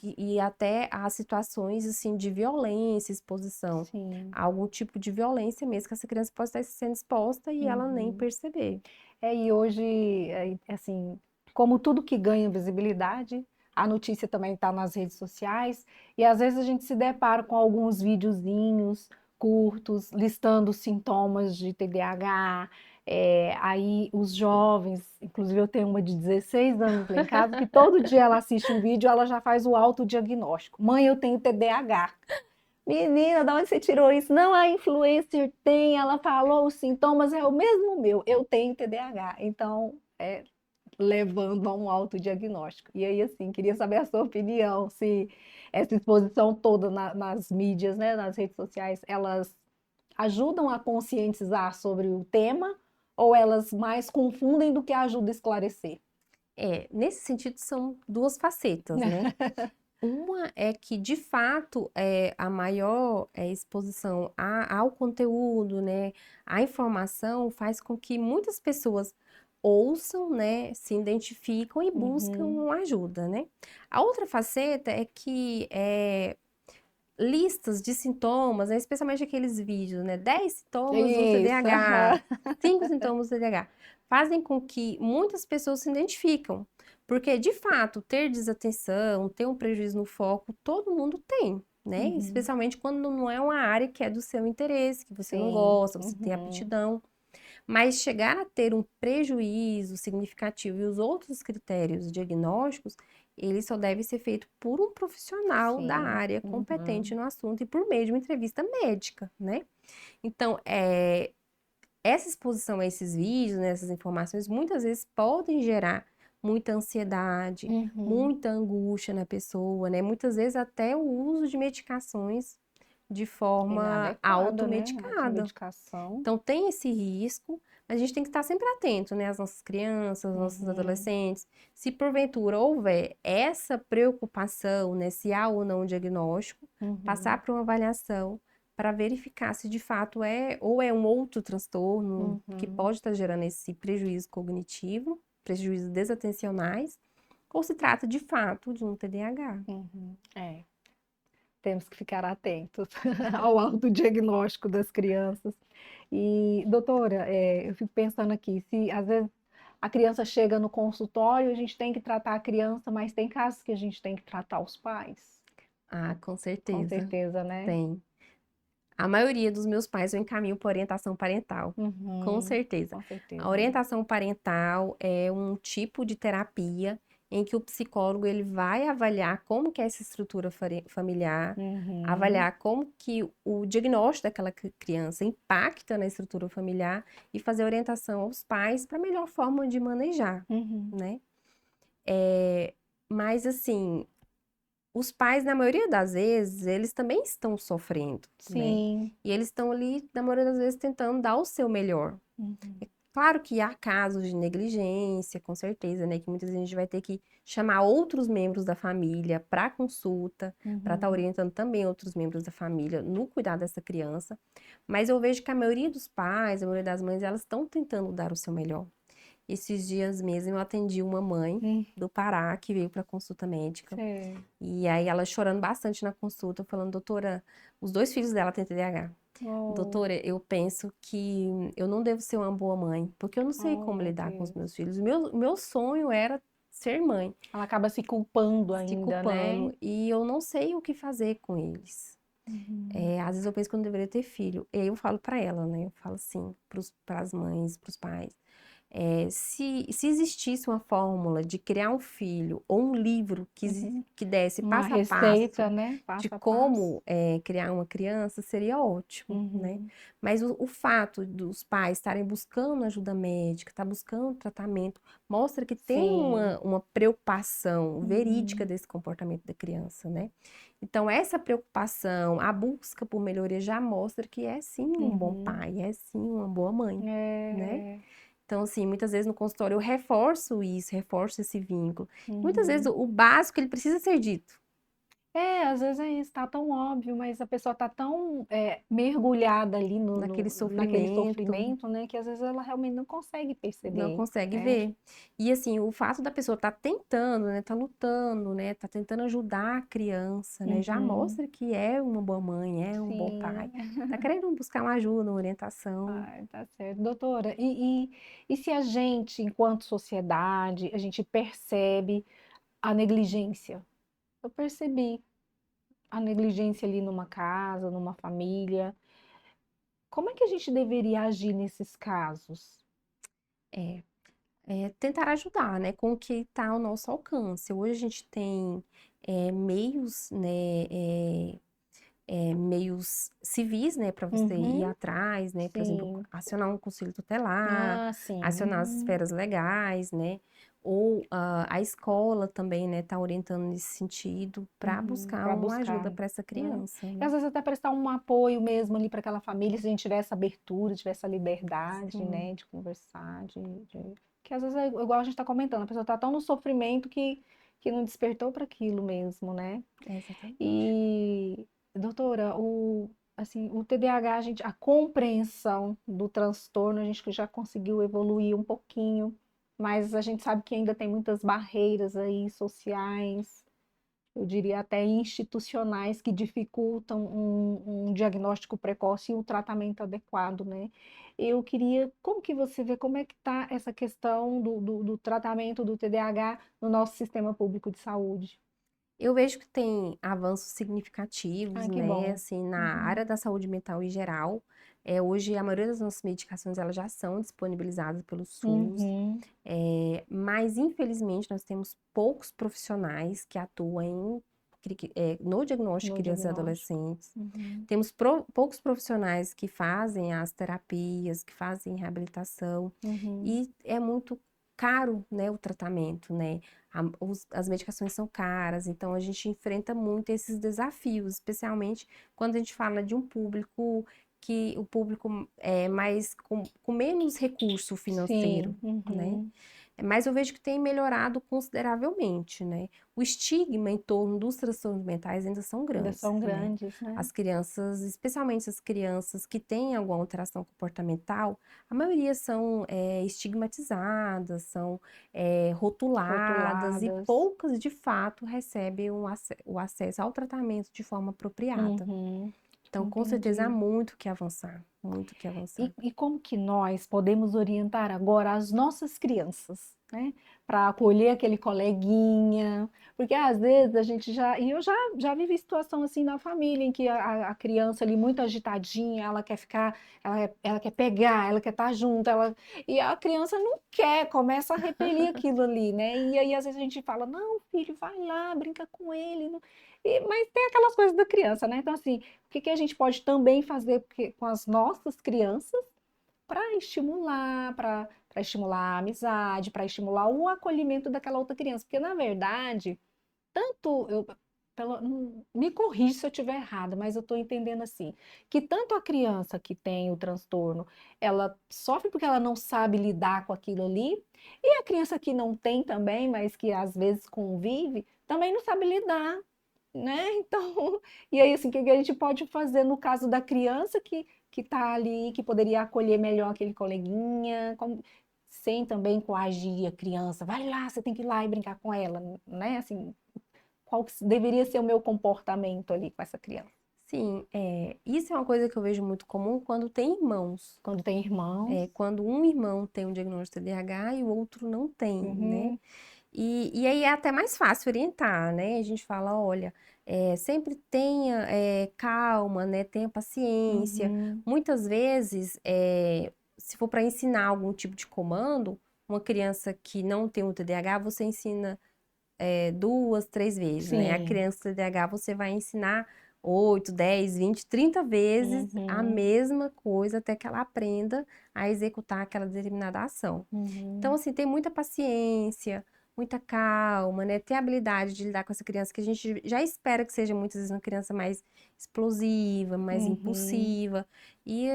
S2: e até a situações, assim, de violência, exposição a algum tipo de violência mesmo, que essa criança pode estar sendo exposta e ela nem perceber.
S1: E hoje, assim, como tudo que ganha visibilidade, a notícia também está nas redes sociais, e às vezes a gente se depara com alguns videozinhos curtos, listando sintomas de TDAH, aí os jovens, inclusive eu tenho uma de 16 anos lá em casa, que todo dia ela assiste um vídeo, ela já faz o autodiagnóstico. Mãe, eu tenho TDAH. Menina, de onde você tirou isso? Não, a influencer tem, ela falou, os sintomas é o mesmo meu, eu tenho TDAH. Então, levando a um autodiagnóstico. E aí, assim, queria saber a sua opinião, se essa exposição toda nas mídias, né, nas redes sociais, elas ajudam a conscientizar sobre o tema ou elas mais confundem do que ajudam a esclarecer?
S2: Nesse sentido, são duas facetas, né? Uma é que, de fato, a maior exposição ao conteúdo, né, à informação, faz com que muitas pessoas ouçam, né, se identificam e buscam ajuda, né? A outra faceta é que listas de sintomas, né, especialmente aqueles vídeos, né, 10 sintomas do TDAH, 5 sintomas do TDAH, fazem com que muitas pessoas se identificam. Porque, de fato, ter desatenção, ter um prejuízo no foco, todo mundo tem, né? Especialmente quando não é uma área que é do seu interesse, que você não gosta, você tem aptidão. Mas chegar a ter um prejuízo significativo e os outros critérios diagnósticos, ele só deve ser feito por um profissional da
S1: Sim.
S2: área
S1: Uhum.
S2: competente no assunto e por meio de uma entrevista médica, né? Então, essa exposição a esses vídeos, né, essas informações, muitas vezes podem gerar muita ansiedade,
S1: Uhum.
S2: muita angústia na pessoa, né? Muitas vezes até o uso de medicações de forma
S1: Inadequado, né?
S2: automedicada.
S1: Automedicação.
S2: Então, tem esse risco, mas a gente tem que estar sempre atento, né? Às nossas crianças, aos nossos
S1: Uhum.
S2: adolescentes. Se porventura houver essa preocupação, né? Se há ou não um diagnóstico,
S1: Uhum.
S2: passar para uma avaliação para verificar se de fato é ou é um outro transtorno que
S1: Uhum.
S2: pode estar gerando esse prejuízo cognitivo, prejuízos desatencionais, ou se trata de fato de um TDAH.
S1: Uhum. É. Temos que ficar atentos ao autodiagnóstico das crianças. E, doutora, eu fico pensando aqui, se às vezes a criança chega no consultório, a gente tem que tratar a criança, mas tem casos que a gente tem que tratar os pais.
S2: Ah, com
S1: Com
S2: certeza,
S1: certeza, né?
S2: tem. A maioria dos meus pais eu encaminho para orientação parental, com
S1: Uhum.
S2: certeza.
S1: Com
S2: A
S1: certeza, né?
S2: orientação parental é um tipo de terapia em que o psicólogo ele vai avaliar como que é essa estrutura familiar,
S1: Uhum.
S2: avaliar como que o diagnóstico daquela criança impacta na estrutura familiar e fazer orientação aos pais para a melhor forma de manejar,
S1: Uhum.
S2: né? Mas assim, os pais, na maioria das vezes, eles também estão sofrendo, né?
S1: Sim.
S2: E eles estão ali, na maioria das vezes, tentando dar o seu melhor.
S1: Uhum.
S2: Claro que há casos de negligência, com certeza, né? Que muitas vezes a gente vai ter que chamar outros membros da família para consulta, para estar
S1: Uhum.
S2: orientando também outros membros da família no cuidado dessa criança. Mas eu vejo que a maioria dos pais, a maioria das mães, elas estão tentando dar o seu melhor. Esses dias mesmo eu atendi uma mãe
S1: Uhum.
S2: do Pará que veio para consulta médica.
S1: Sei.
S2: E aí ela chorando bastante na consulta, falando, doutora, os dois filhos dela têm TDAH.
S1: Oh,
S2: Doutora, eu penso que eu não devo ser uma boa mãe, porque eu não sei
S1: oh,
S2: como
S1: meu
S2: lidar com os
S1: Deus.
S2: meus filhos. O meu sonho era ser mãe,
S1: Ela acaba se culpando
S2: se
S1: ainda, né?
S2: culpando, e eu não sei o que fazer com eles.
S1: Uhum.
S2: Às vezes eu penso que eu não deveria ter filho. E aí eu falo pra ela, né? Eu falo assim, para as mães, pros pais. Se existisse uma fórmula de criar um filho ou um livro
S1: Uhum.
S2: que desse
S1: Uma
S2: passo a
S1: receita,
S2: passo
S1: né?
S2: de
S1: Passo a passo.
S2: como criar uma criança, seria ótimo, né?
S1: Uhum.
S2: Mas o fato dos pais estarem buscando ajuda médica, estar buscando tratamento, mostra que tem
S1: Sim.
S2: uma preocupação verídica
S1: Uhum.
S2: desse comportamento da criança, né? Então, essa preocupação, a busca por melhoria já mostra que é sim um bom
S1: Uhum.
S2: pai, é sim uma boa mãe, né?
S1: É.
S2: Então, assim, muitas vezes no consultório eu reforço isso, reforço esse vínculo. Muitas vezes
S1: Uhum.
S2: o básico ele precisa ser dito.
S1: Às vezes é isso, tá tão óbvio, mas a pessoa tá tão mergulhada ali
S2: Naquele
S1: naquele
S2: sofrimento,
S1: sofrimento, né, que às vezes ela realmente não consegue
S2: não
S1: perceber,
S2: consegue
S1: né?
S2: ver. E assim, o fato da pessoa estar tentando, né, tá lutando, né, tá tentando ajudar a criança, né, já
S1: Uhum.
S2: mostra que é uma boa mãe, é um bom
S1: Sim.
S2: pai. Tá querendo buscar uma ajuda, uma orientação.
S1: Ai, tá certo. Doutora, e se a gente, enquanto sociedade, a gente percebe a negligência? Eu percebi a negligência ali numa casa, numa família. Como é que a gente deveria agir nesses casos?
S2: É, tentar ajudar, né, com o que está ao nosso alcance. Hoje a gente tem meios, né, meios civis, né, para você ir
S1: Uhum,
S2: atrás, né, por exemplo,
S1: sim.
S2: acionar um conselho tutelar,
S1: Ah, sim.
S2: acionar as esferas legais, né, ou a escola também, né, tá orientando nesse sentido para buscar
S1: Para
S2: uma
S1: buscar,
S2: ajuda para essa
S1: né?
S2: criança,
S1: E às
S2: né?
S1: vezes até prestar um apoio mesmo ali para aquela família, se a gente tiver essa abertura, tiver essa liberdade,
S2: Sim,
S1: né, de conversar, que às vezes é igual a gente está comentando, a pessoa está tão no sofrimento que não despertou para aquilo mesmo, né?
S2: exatamente.
S1: E, doutora, assim, o TDAH, a compreensão do transtorno, a gente já conseguiu evoluir um pouquinho, mas a gente sabe que ainda tem muitas barreiras aí sociais, eu diria até institucionais, que dificultam um diagnóstico precoce e um tratamento adequado, né? Eu queria, como que você vê, como é que está essa questão do tratamento do TDAH no nosso sistema público de saúde?
S2: Eu vejo que tem avanços significativos,
S1: Ah, que
S2: né,
S1: bom.
S2: assim, na
S1: Uhum.
S2: área da saúde mental em geral. Hoje a maioria das nossas medicações elas já são disponibilizadas pelo SUS,
S1: Uhum.
S2: mas infelizmente nós temos poucos profissionais que atuam no diagnóstico
S1: No
S2: de crianças e
S1: diagnóstico.
S2: adolescentes.
S1: Uhum.
S2: Temos poucos profissionais que fazem as terapias, que fazem reabilitação,
S1: Uhum.
S2: e é muito caro, né, o tratamento, né? As medicações são caras, então a gente enfrenta muito esses desafios, especialmente quando a gente fala de um público que o público é mais com menos recurso financeiro,
S1: Sim.
S2: né?
S1: Uhum.
S2: Mas eu vejo que tem melhorado consideravelmente, né? O estigma em torno dos transtornos mentais ainda são
S1: Ainda
S2: grandes,
S1: são
S2: né?
S1: grandes, né?
S2: As crianças, especialmente as crianças que têm alguma alteração comportamental, a maioria são estigmatizadas, são rotuladas e
S1: Rotuladas.
S2: poucas, de fato, recebem o acesso ao tratamento de forma apropriada.
S1: Uhum.
S2: Então, com certeza, há
S1: Entendi.
S2: muito que avançar, muito que avançar.
S1: E como que nós podemos orientar agora as nossas crianças, né? Para acolher aquele coleguinha, porque às vezes a gente já vivi situação assim na família, em que a criança ali muito agitadinha, ela quer ficar, ela quer pegar, ela quer estar junto, e a criança não quer, começa a repelir aquilo ali, né? E aí às vezes a gente fala, não, filho, vai lá, brinca com ele, mas tem aquelas coisas da criança, né? Então assim, o que que a gente pode também fazer com as nossas crianças para estimular a amizade, para estimular o acolhimento daquela outra criança? Porque, na verdade, tanto eu. Me corrija se eu estiver errada, mas eu estou entendendo assim, que tanto a criança que tem o transtorno, ela sofre porque ela não sabe lidar com aquilo ali, e a criança que não tem também, mas que às vezes convive, também não sabe lidar, né? Então, e aí assim, o que que a gente pode fazer no caso da criança que está ali, que poderia acolher melhor aquele coleguinha, sem também coagir a criança, vai lá, você tem que ir lá e brincar com ela, né? Assim, qual que deveria ser o meu comportamento ali com essa criança?
S2: Sim, isso é uma coisa que eu vejo muito comum quando tem irmãos.
S1: Quando tem irmãos.
S2: Quando um irmão tem um diagnóstico de TDAH e o outro não tem, né?
S1: Uhum,
S2: E aí é até mais fácil orientar, né? A gente fala, olha, sempre tenha calma, né? Tenha paciência.
S1: uhum,
S2: Muitas vezes, se for para ensinar algum tipo de comando, uma criança que não tem o TDAH, você ensina 2, 3 vezes, né? A
S1: sim,
S2: criança TDAH você vai ensinar 8, 10, 20, 30 vezes a
S1: uhum,
S2: mesma coisa até que ela aprenda a executar aquela determinada ação. Então,
S1: uhum,
S2: assim, ter muita paciência, muita calma, né? Ter a habilidade de lidar com essa criança que a gente já espera que seja muitas vezes uma criança mais explosiva, mais
S1: uhum.
S2: impulsiva. E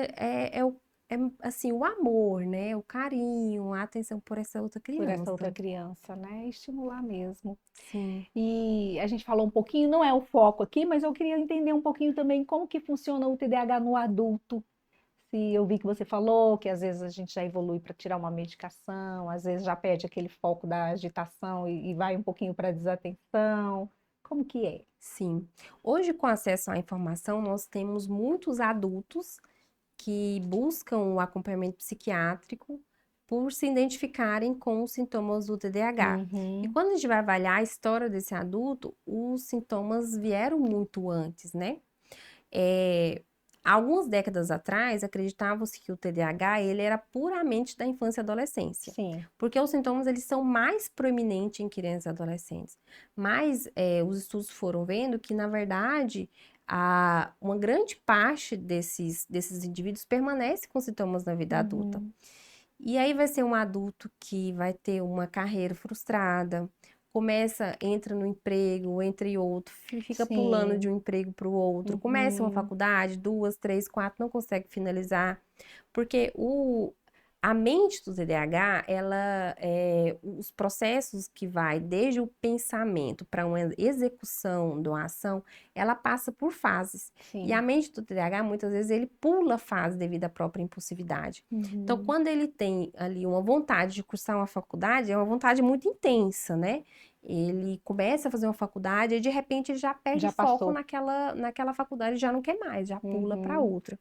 S2: assim, o amor, né? O carinho, a atenção por essa outra
S1: Por essa outra
S2: criança.
S1: criança, né? Estimular mesmo.
S2: Sim.
S1: E a gente falou um pouquinho, não é o foco aqui, mas eu queria entender um pouquinho também como que funciona o TDAH no adulto. Se eu vi que você falou que às vezes a gente já evolui para tirar uma medicação, às vezes já perde aquele foco da agitação e vai um pouquinho para desatenção. Como que é?
S2: Sim. Hoje, com acesso à informação, nós temos muitos adultos que buscam o acompanhamento psiquiátrico por se identificarem com os sintomas do TDAH. E
S1: Uhum,
S2: quando a gente vai avaliar a história desse adulto, os sintomas vieram muito antes, né? É, Algumas décadas atrás, acreditava-se que o TDAH ele era puramente da infância e adolescência,
S1: sim.
S2: porque os sintomas eles são mais proeminentes em crianças e adolescentes. Mas os estudos foram vendo que, na verdade, uma grande parte desses indivíduos permanece com sintomas na vida adulta.
S1: Uhum,
S2: E aí vai ser um adulto que vai ter uma carreira frustrada, entra no emprego, entre outro, fica pulando de
S1: sim.
S2: um emprego para o outro, começa uma
S1: Uhum,
S2: faculdade, 2, 3, 4, não consegue finalizar, porque a mente do TDAH, os processos que vai desde o pensamento para uma execução de uma ação, ela passa por fases. E a
S1: sim.
S2: mente do TDAH, muitas vezes, ele pula fase devido à própria impulsividade. Então,
S1: Uhum.
S2: quando ele tem ali uma vontade de cursar uma faculdade, é uma vontade muito intensa, né? Ele começa a fazer uma faculdade e de repente ele já perde
S1: Já
S2: foco
S1: passou.
S2: naquela faculdade e já não quer mais, já pula para
S1: Uhum,
S2: outra.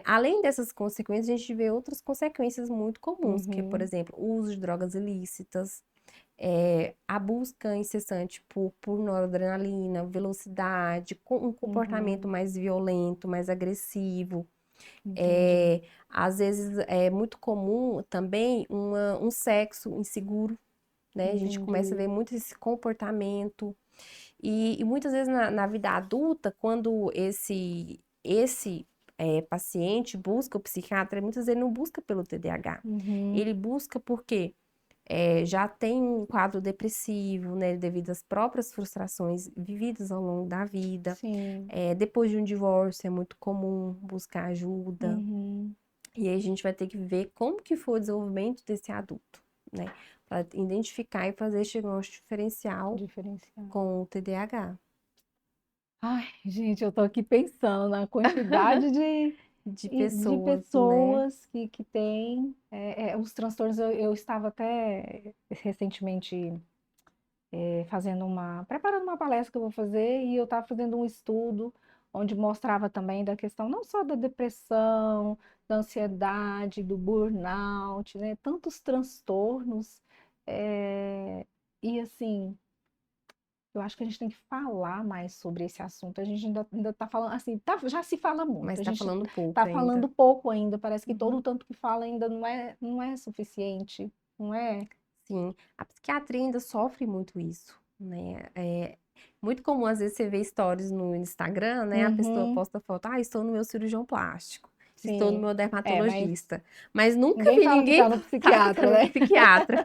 S2: Além dessas consequências, a gente vê outras consequências muito comuns, que é, por
S1: uhum,
S2: exemplo, o uso de drogas ilícitas, A busca incessante por noradrenalina, velocidade, um comportamento
S1: Uhum.
S2: mais violento, mais agressivo.
S1: Entendi.
S2: É, Às vezes é muito comum também um sexo inseguro, né? A gente começa a ver
S1: Entendi.
S2: muito esse comportamento. E muitas vezes na vida adulta, quando esse paciente busca o psiquiatra, muitas vezes ele não busca pelo TDAH.
S1: Uhum.
S2: Ele busca porque já tem um quadro depressivo, né, devido às próprias frustrações vividas ao longo da vida.
S1: Sim.
S2: Depois de um divórcio é muito comum buscar ajuda.
S1: Uhum.
S2: E aí a gente vai ter que ver como que foi o desenvolvimento desse adulto, né? Para identificar e fazer esse diagnóstico diferencial
S1: Diferencial.
S2: com o TDAH.
S1: Ai, gente, eu tô aqui pensando na quantidade
S2: De
S1: de
S2: pessoas, né?
S1: pessoas que têm os transtornos. Eu estava até recentemente preparando uma palestra que eu vou fazer, e eu estava fazendo um estudo onde mostrava também da questão não só da depressão, da ansiedade, do burnout, né? Tantos transtornos. é, e assim, eu acho que a gente tem que falar mais sobre esse assunto. A gente ainda está falando, assim, já se fala muito,
S2: Mas
S1: a
S2: tá
S1: gente
S2: falando pouco
S1: está
S2: ainda.
S1: falando pouco ainda, parece que todo o
S2: Uhum.
S1: tanto que fala ainda não é suficiente, não é?
S2: Sim, a psiquiatria ainda sofre muito isso, né? É muito comum, às vezes, você ver stories no Instagram, né? A pessoa
S1: Uhum,
S2: posta foto, estou no meu cirurgião plástico, estou no
S1: sim.
S2: meu
S1: Mas
S2: dermatologista, mas nunca
S1: ninguém
S2: vi
S1: fala que
S2: ninguém
S1: está no
S2: postar que tá
S1: psiquiatra,
S2: no
S1: né?
S2: psiquiatra,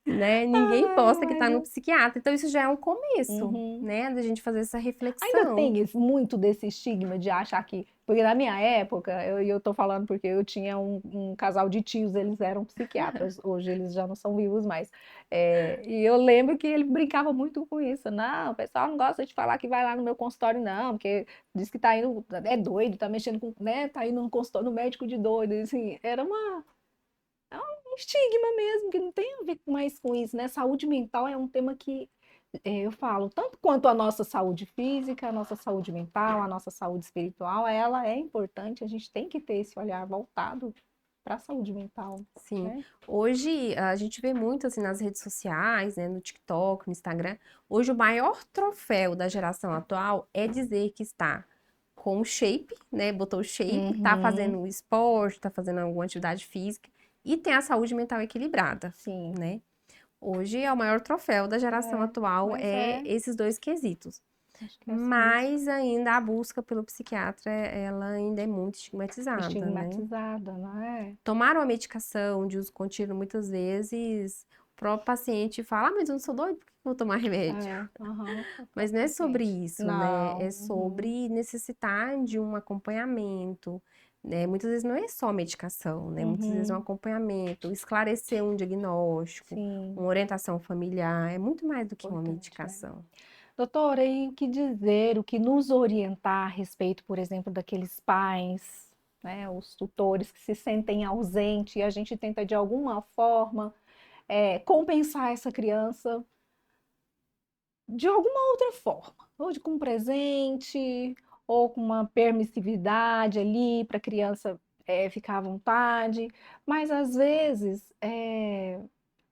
S2: né? Ninguém
S1: Ai,
S2: posta que tá no psiquiatra, então isso já é um começo,
S1: uhum.
S2: né? Da gente fazer essa
S1: Ainda
S2: reflexão.
S1: tem muito desse estigma de achar que. Porque na minha época, e eu tô falando porque eu tinha um casal de tios, eles eram psiquiatras, hoje eles já não são vivos mais. E eu lembro que ele brincava muito com isso. Não, o pessoal não gosta de falar que vai lá no meu consultório, não, porque diz que tá indo, é doido, tá mexendo com, né? Tá indo no consultório, no médico de doido. E, assim, um estigma mesmo, que não tem a ver mais com isso, né? Saúde mental é um tema que eu falo, tanto quanto a nossa saúde física, a nossa saúde mental, a nossa saúde espiritual, ela é importante, a gente tem que ter esse olhar voltado para a saúde mental,
S2: Sim,
S1: né?
S2: hoje a gente vê muito assim nas redes sociais, né, no TikTok, no Instagram. Hoje o maior troféu da geração atual é dizer que está com shape, né, botou shape, tá
S1: Uhum,
S2: fazendo esporte, tá fazendo alguma atividade física e tem a saúde mental equilibrada,
S1: sim,
S2: né? Hoje é o maior troféu da geração atual
S1: mas
S2: é esses dois quesitos.
S1: acho que é assim mesmo.
S2: Mas ainda a busca pelo psiquiatra, ela ainda é muito estigmatizada, né?
S1: Estigmatizada, não é?
S2: Tomar uma medicação de uso contínuo, muitas vezes, o próprio paciente fala, mas eu não sou doido, por que eu vou tomar remédio?
S1: Aham, o
S2: Mas
S1: próprio
S2: não é sobre
S1: paciente.
S2: isso, né?
S1: Não,
S2: É
S1: uhum,
S2: sobre necessitar de um acompanhamento, né? Muitas vezes não é só medicação, né? Muitas vezes é um
S1: uhum,
S2: acompanhamento, esclarecer um diagnóstico,
S1: sim,
S2: uma orientação familiar, é muito mais do que uma
S1: importante, né?
S2: medicação.
S1: Doutora, e o que dizer, o que nos orientar a respeito, por exemplo, daqueles pais, né, os tutores que se sentem ausentes e a gente tenta de alguma forma compensar essa criança de alguma outra forma, ou com um presente, ou com uma permissividade ali para a criança ficar à vontade, mas às vezes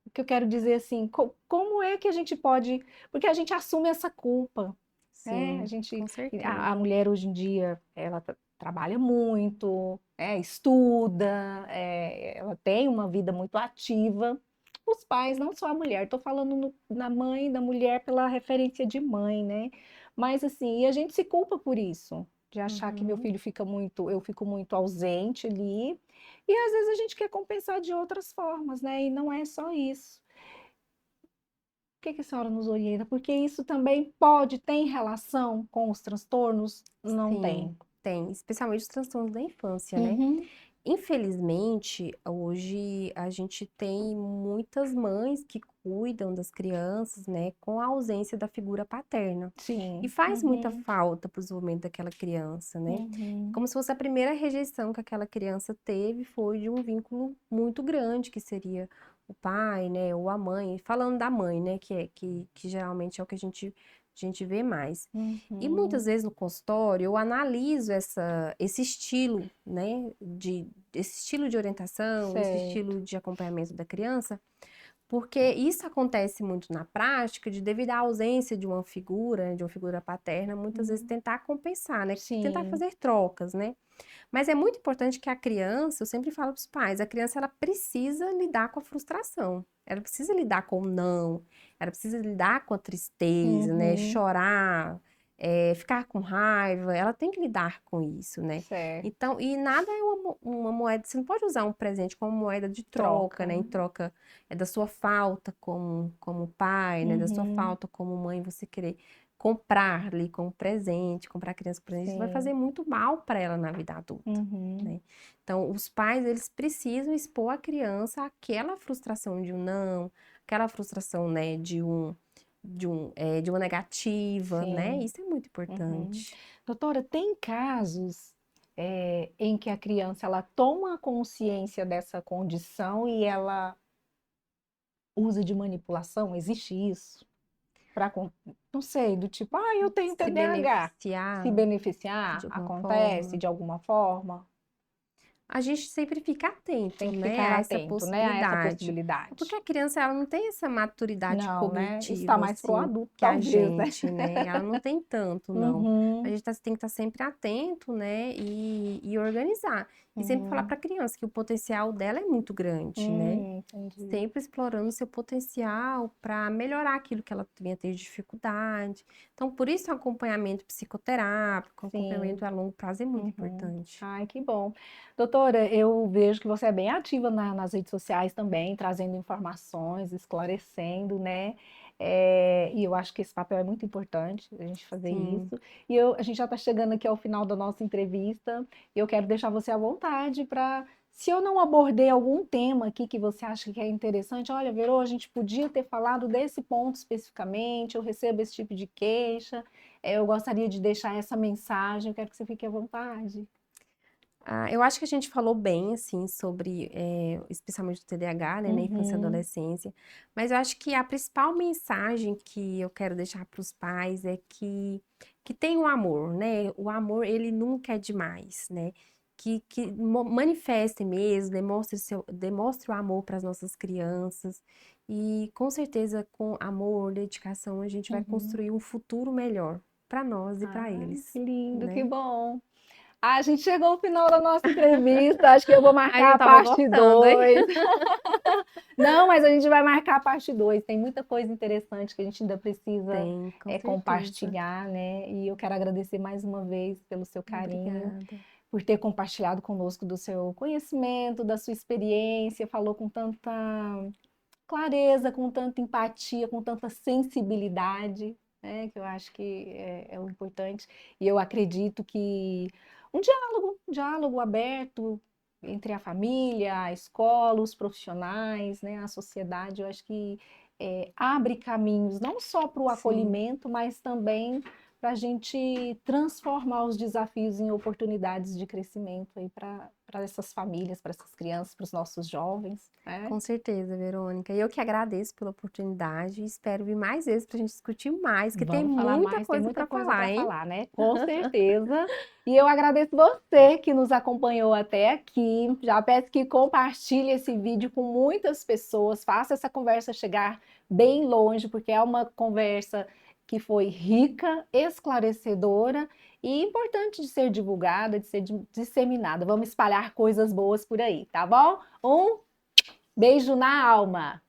S1: o que eu quero dizer assim, como é que a gente pode, porque a gente assume essa culpa, né?
S2: Sim, com
S1: A
S2: certeza.
S1: mulher hoje em dia, ela trabalha muito, estuda, ela tem uma vida muito ativa. Os pais, não só a mulher, estou falando na mãe, da mulher pela referência de mãe, né? Mas assim, e a gente se culpa por isso, de achar que meu
S2: Uhum.
S1: filho fica muito, eu fico muito ausente ali, e às vezes a gente quer compensar de outras formas, né? E não é só isso. Que a senhora nos orienta? Porque isso também tem relação com os transtornos? Não
S2: Sim,
S1: tem.
S2: tem, especialmente os transtornos da infância, né?
S1: Uhum.
S2: Infelizmente, hoje a gente tem muitas mães que cuidam das crianças, né, com a ausência da figura paterna. E
S1: Sim.
S2: faz muita
S1: Uhum.
S2: falta para o desenvolvimento daquela criança, né?
S1: Uhum.
S2: Como se fosse a primeira rejeição que aquela criança teve foi de um vínculo muito grande, que seria o pai, né, ou a mãe. Falando da mãe, né, que geralmente é o que a gente vê mais. E muitas
S1: Uhum.
S2: vezes no consultório eu analiso esse estilo, né, esse estilo de orientação, esse
S1: Certo.
S2: estilo de acompanhamento da criança, Porque isso acontece muito na prática, devido à ausência de uma figura paterna, muitas vezes tentar compensar, né? Tentar
S1: Sim.
S2: fazer trocas, né? Mas é muito importante que a criança, eu sempre falo para os pais, a criança ela precisa lidar com a frustração, ela precisa lidar com o não, ela precisa lidar com a tristeza, né?
S1: Uhum.
S2: Chorar, ficar com raiva, ela tem que lidar com isso, né?
S1: Certo.
S2: Então, e nada é uma moeda, você não pode usar um presente como moeda de troca,
S1: Troca.
S2: né? Em troca da sua falta como pai, né? Da sua
S1: Uhum.
S2: falta como mãe, você querer comprar ali como presente, comprar a criança presente, isso vai
S1: Sim.
S2: fazer muito mal para ela na vida adulta,
S1: Uhum.
S2: né? Então, os pais, eles precisam expor a criança àquela frustração de um não, aquela frustração, né, de uma negativa, né?
S1: Sim.
S2: Isso é muito
S1: Uhum.
S2: importante.
S1: Doutora, tem casos em que a criança ela toma consciência dessa condição e ela usa de manipulação? Existe isso? Para, não sei, do tipo, eu tenho
S2: Se
S1: TDAH. Se
S2: beneficiar
S1: beneficiar,
S2: de alguma
S1: acontece
S2: forma.
S1: de alguma forma?
S2: A gente sempre fica atento,
S1: Tem que
S2: né,
S1: ficar
S2: a essa
S1: atento, né, a essa
S2: possibilidade. Porque
S1: possibilidade.
S2: a criança, ela não tem essa maturidade
S1: Não, né? Isso está
S2: cognitiva,
S1: mais pro
S2: assim,
S1: adulto,
S2: que a
S1: talvez, né?
S2: gente, né? Ela não tem tanto, não. A
S1: Uhum,
S2: gente tem que estar sempre atento, né, e organizar. E sempre falar
S1: uhum.
S2: para a criança que o potencial dela é muito grande, né?
S1: Entendi.
S2: Sempre explorando o seu potencial para melhorar aquilo que ela venha ter dificuldade. Então, por isso o acompanhamento psicoterápico, o
S1: Sim.
S2: acompanhamento a longo prazo é muito
S1: Uhum.
S2: importante.
S1: Ai, que bom. Doutora, eu vejo que você é bem ativa nas redes sociais também, trazendo informações, esclarecendo, né? E eu acho que esse papel é muito importante, a gente fazer
S2: Sim.
S1: isso. A gente já está chegando aqui ao final da nossa entrevista, e eu quero deixar você à vontade para, se eu não abordei algum tema aqui que você acha que é interessante, olha, Verô, a gente podia ter falado desse ponto especificamente, eu recebo esse tipo de queixa. Eu gostaria de deixar essa mensagem, eu quero que você fique à vontade.
S2: Eu acho que a gente falou bem, assim, sobre, especialmente o TDAH, né, na infância e
S1: Uhum,
S2: adolescência, mas eu acho que a principal mensagem que eu quero deixar para os pais é que tem o amor, né? O amor, ele nunca é demais, né? Que manifestem mesmo, demonstre o amor para as nossas crianças, e com certeza, com amor, dedicação, a gente vai
S1: uhum.
S2: construir um futuro melhor para nós e para
S1: Ai, que
S2: eles,
S1: lindo, que
S2: né?
S1: bom. A gente chegou ao final da nossa entrevista, acho que eu vou
S2: Ai,
S1: marcar
S2: eu
S1: a
S2: tava
S1: parte
S2: gostando, hein?
S1: 2. Não, mas a gente vai marcar a parte 2. Tem muita coisa interessante que a gente ainda precisa
S2: Tem, com certeza.
S1: compartilhar, né? E eu quero agradecer mais uma vez pelo seu carinho,
S2: Obrigada.
S1: por ter compartilhado conosco do seu conhecimento, da sua experiência, falou com tanta clareza, com tanta empatia, com tanta sensibilidade, né? Que eu acho que é o importante. E eu acredito que um diálogo aberto entre a família, a escola, os profissionais, né? A sociedade, eu acho que abre caminhos não só para o
S2: Sim,
S1: acolhimento, mas também para a gente transformar os desafios em oportunidades de crescimento aí para essas famílias, para essas crianças, para os nossos jovens, né?
S2: com certeza, Verônica. E eu que agradeço pela oportunidade e espero vir mais vezes para a gente discutir mais, que tem
S1: Vamos falar
S2: muita
S1: mais, tem
S2: coisa
S1: muita
S2: para
S1: coisa
S2: falar,
S1: para
S2: hein?
S1: falar, né? Com certeza. E eu agradeço você que nos acompanhou até aqui. Já peço que compartilhe esse vídeo com muitas pessoas, faça essa conversa chegar bem longe, porque é uma conversa que foi rica, esclarecedora e importante de ser divulgada, de ser disseminada. Vamos espalhar coisas boas por aí, tá bom? Um beijo na alma.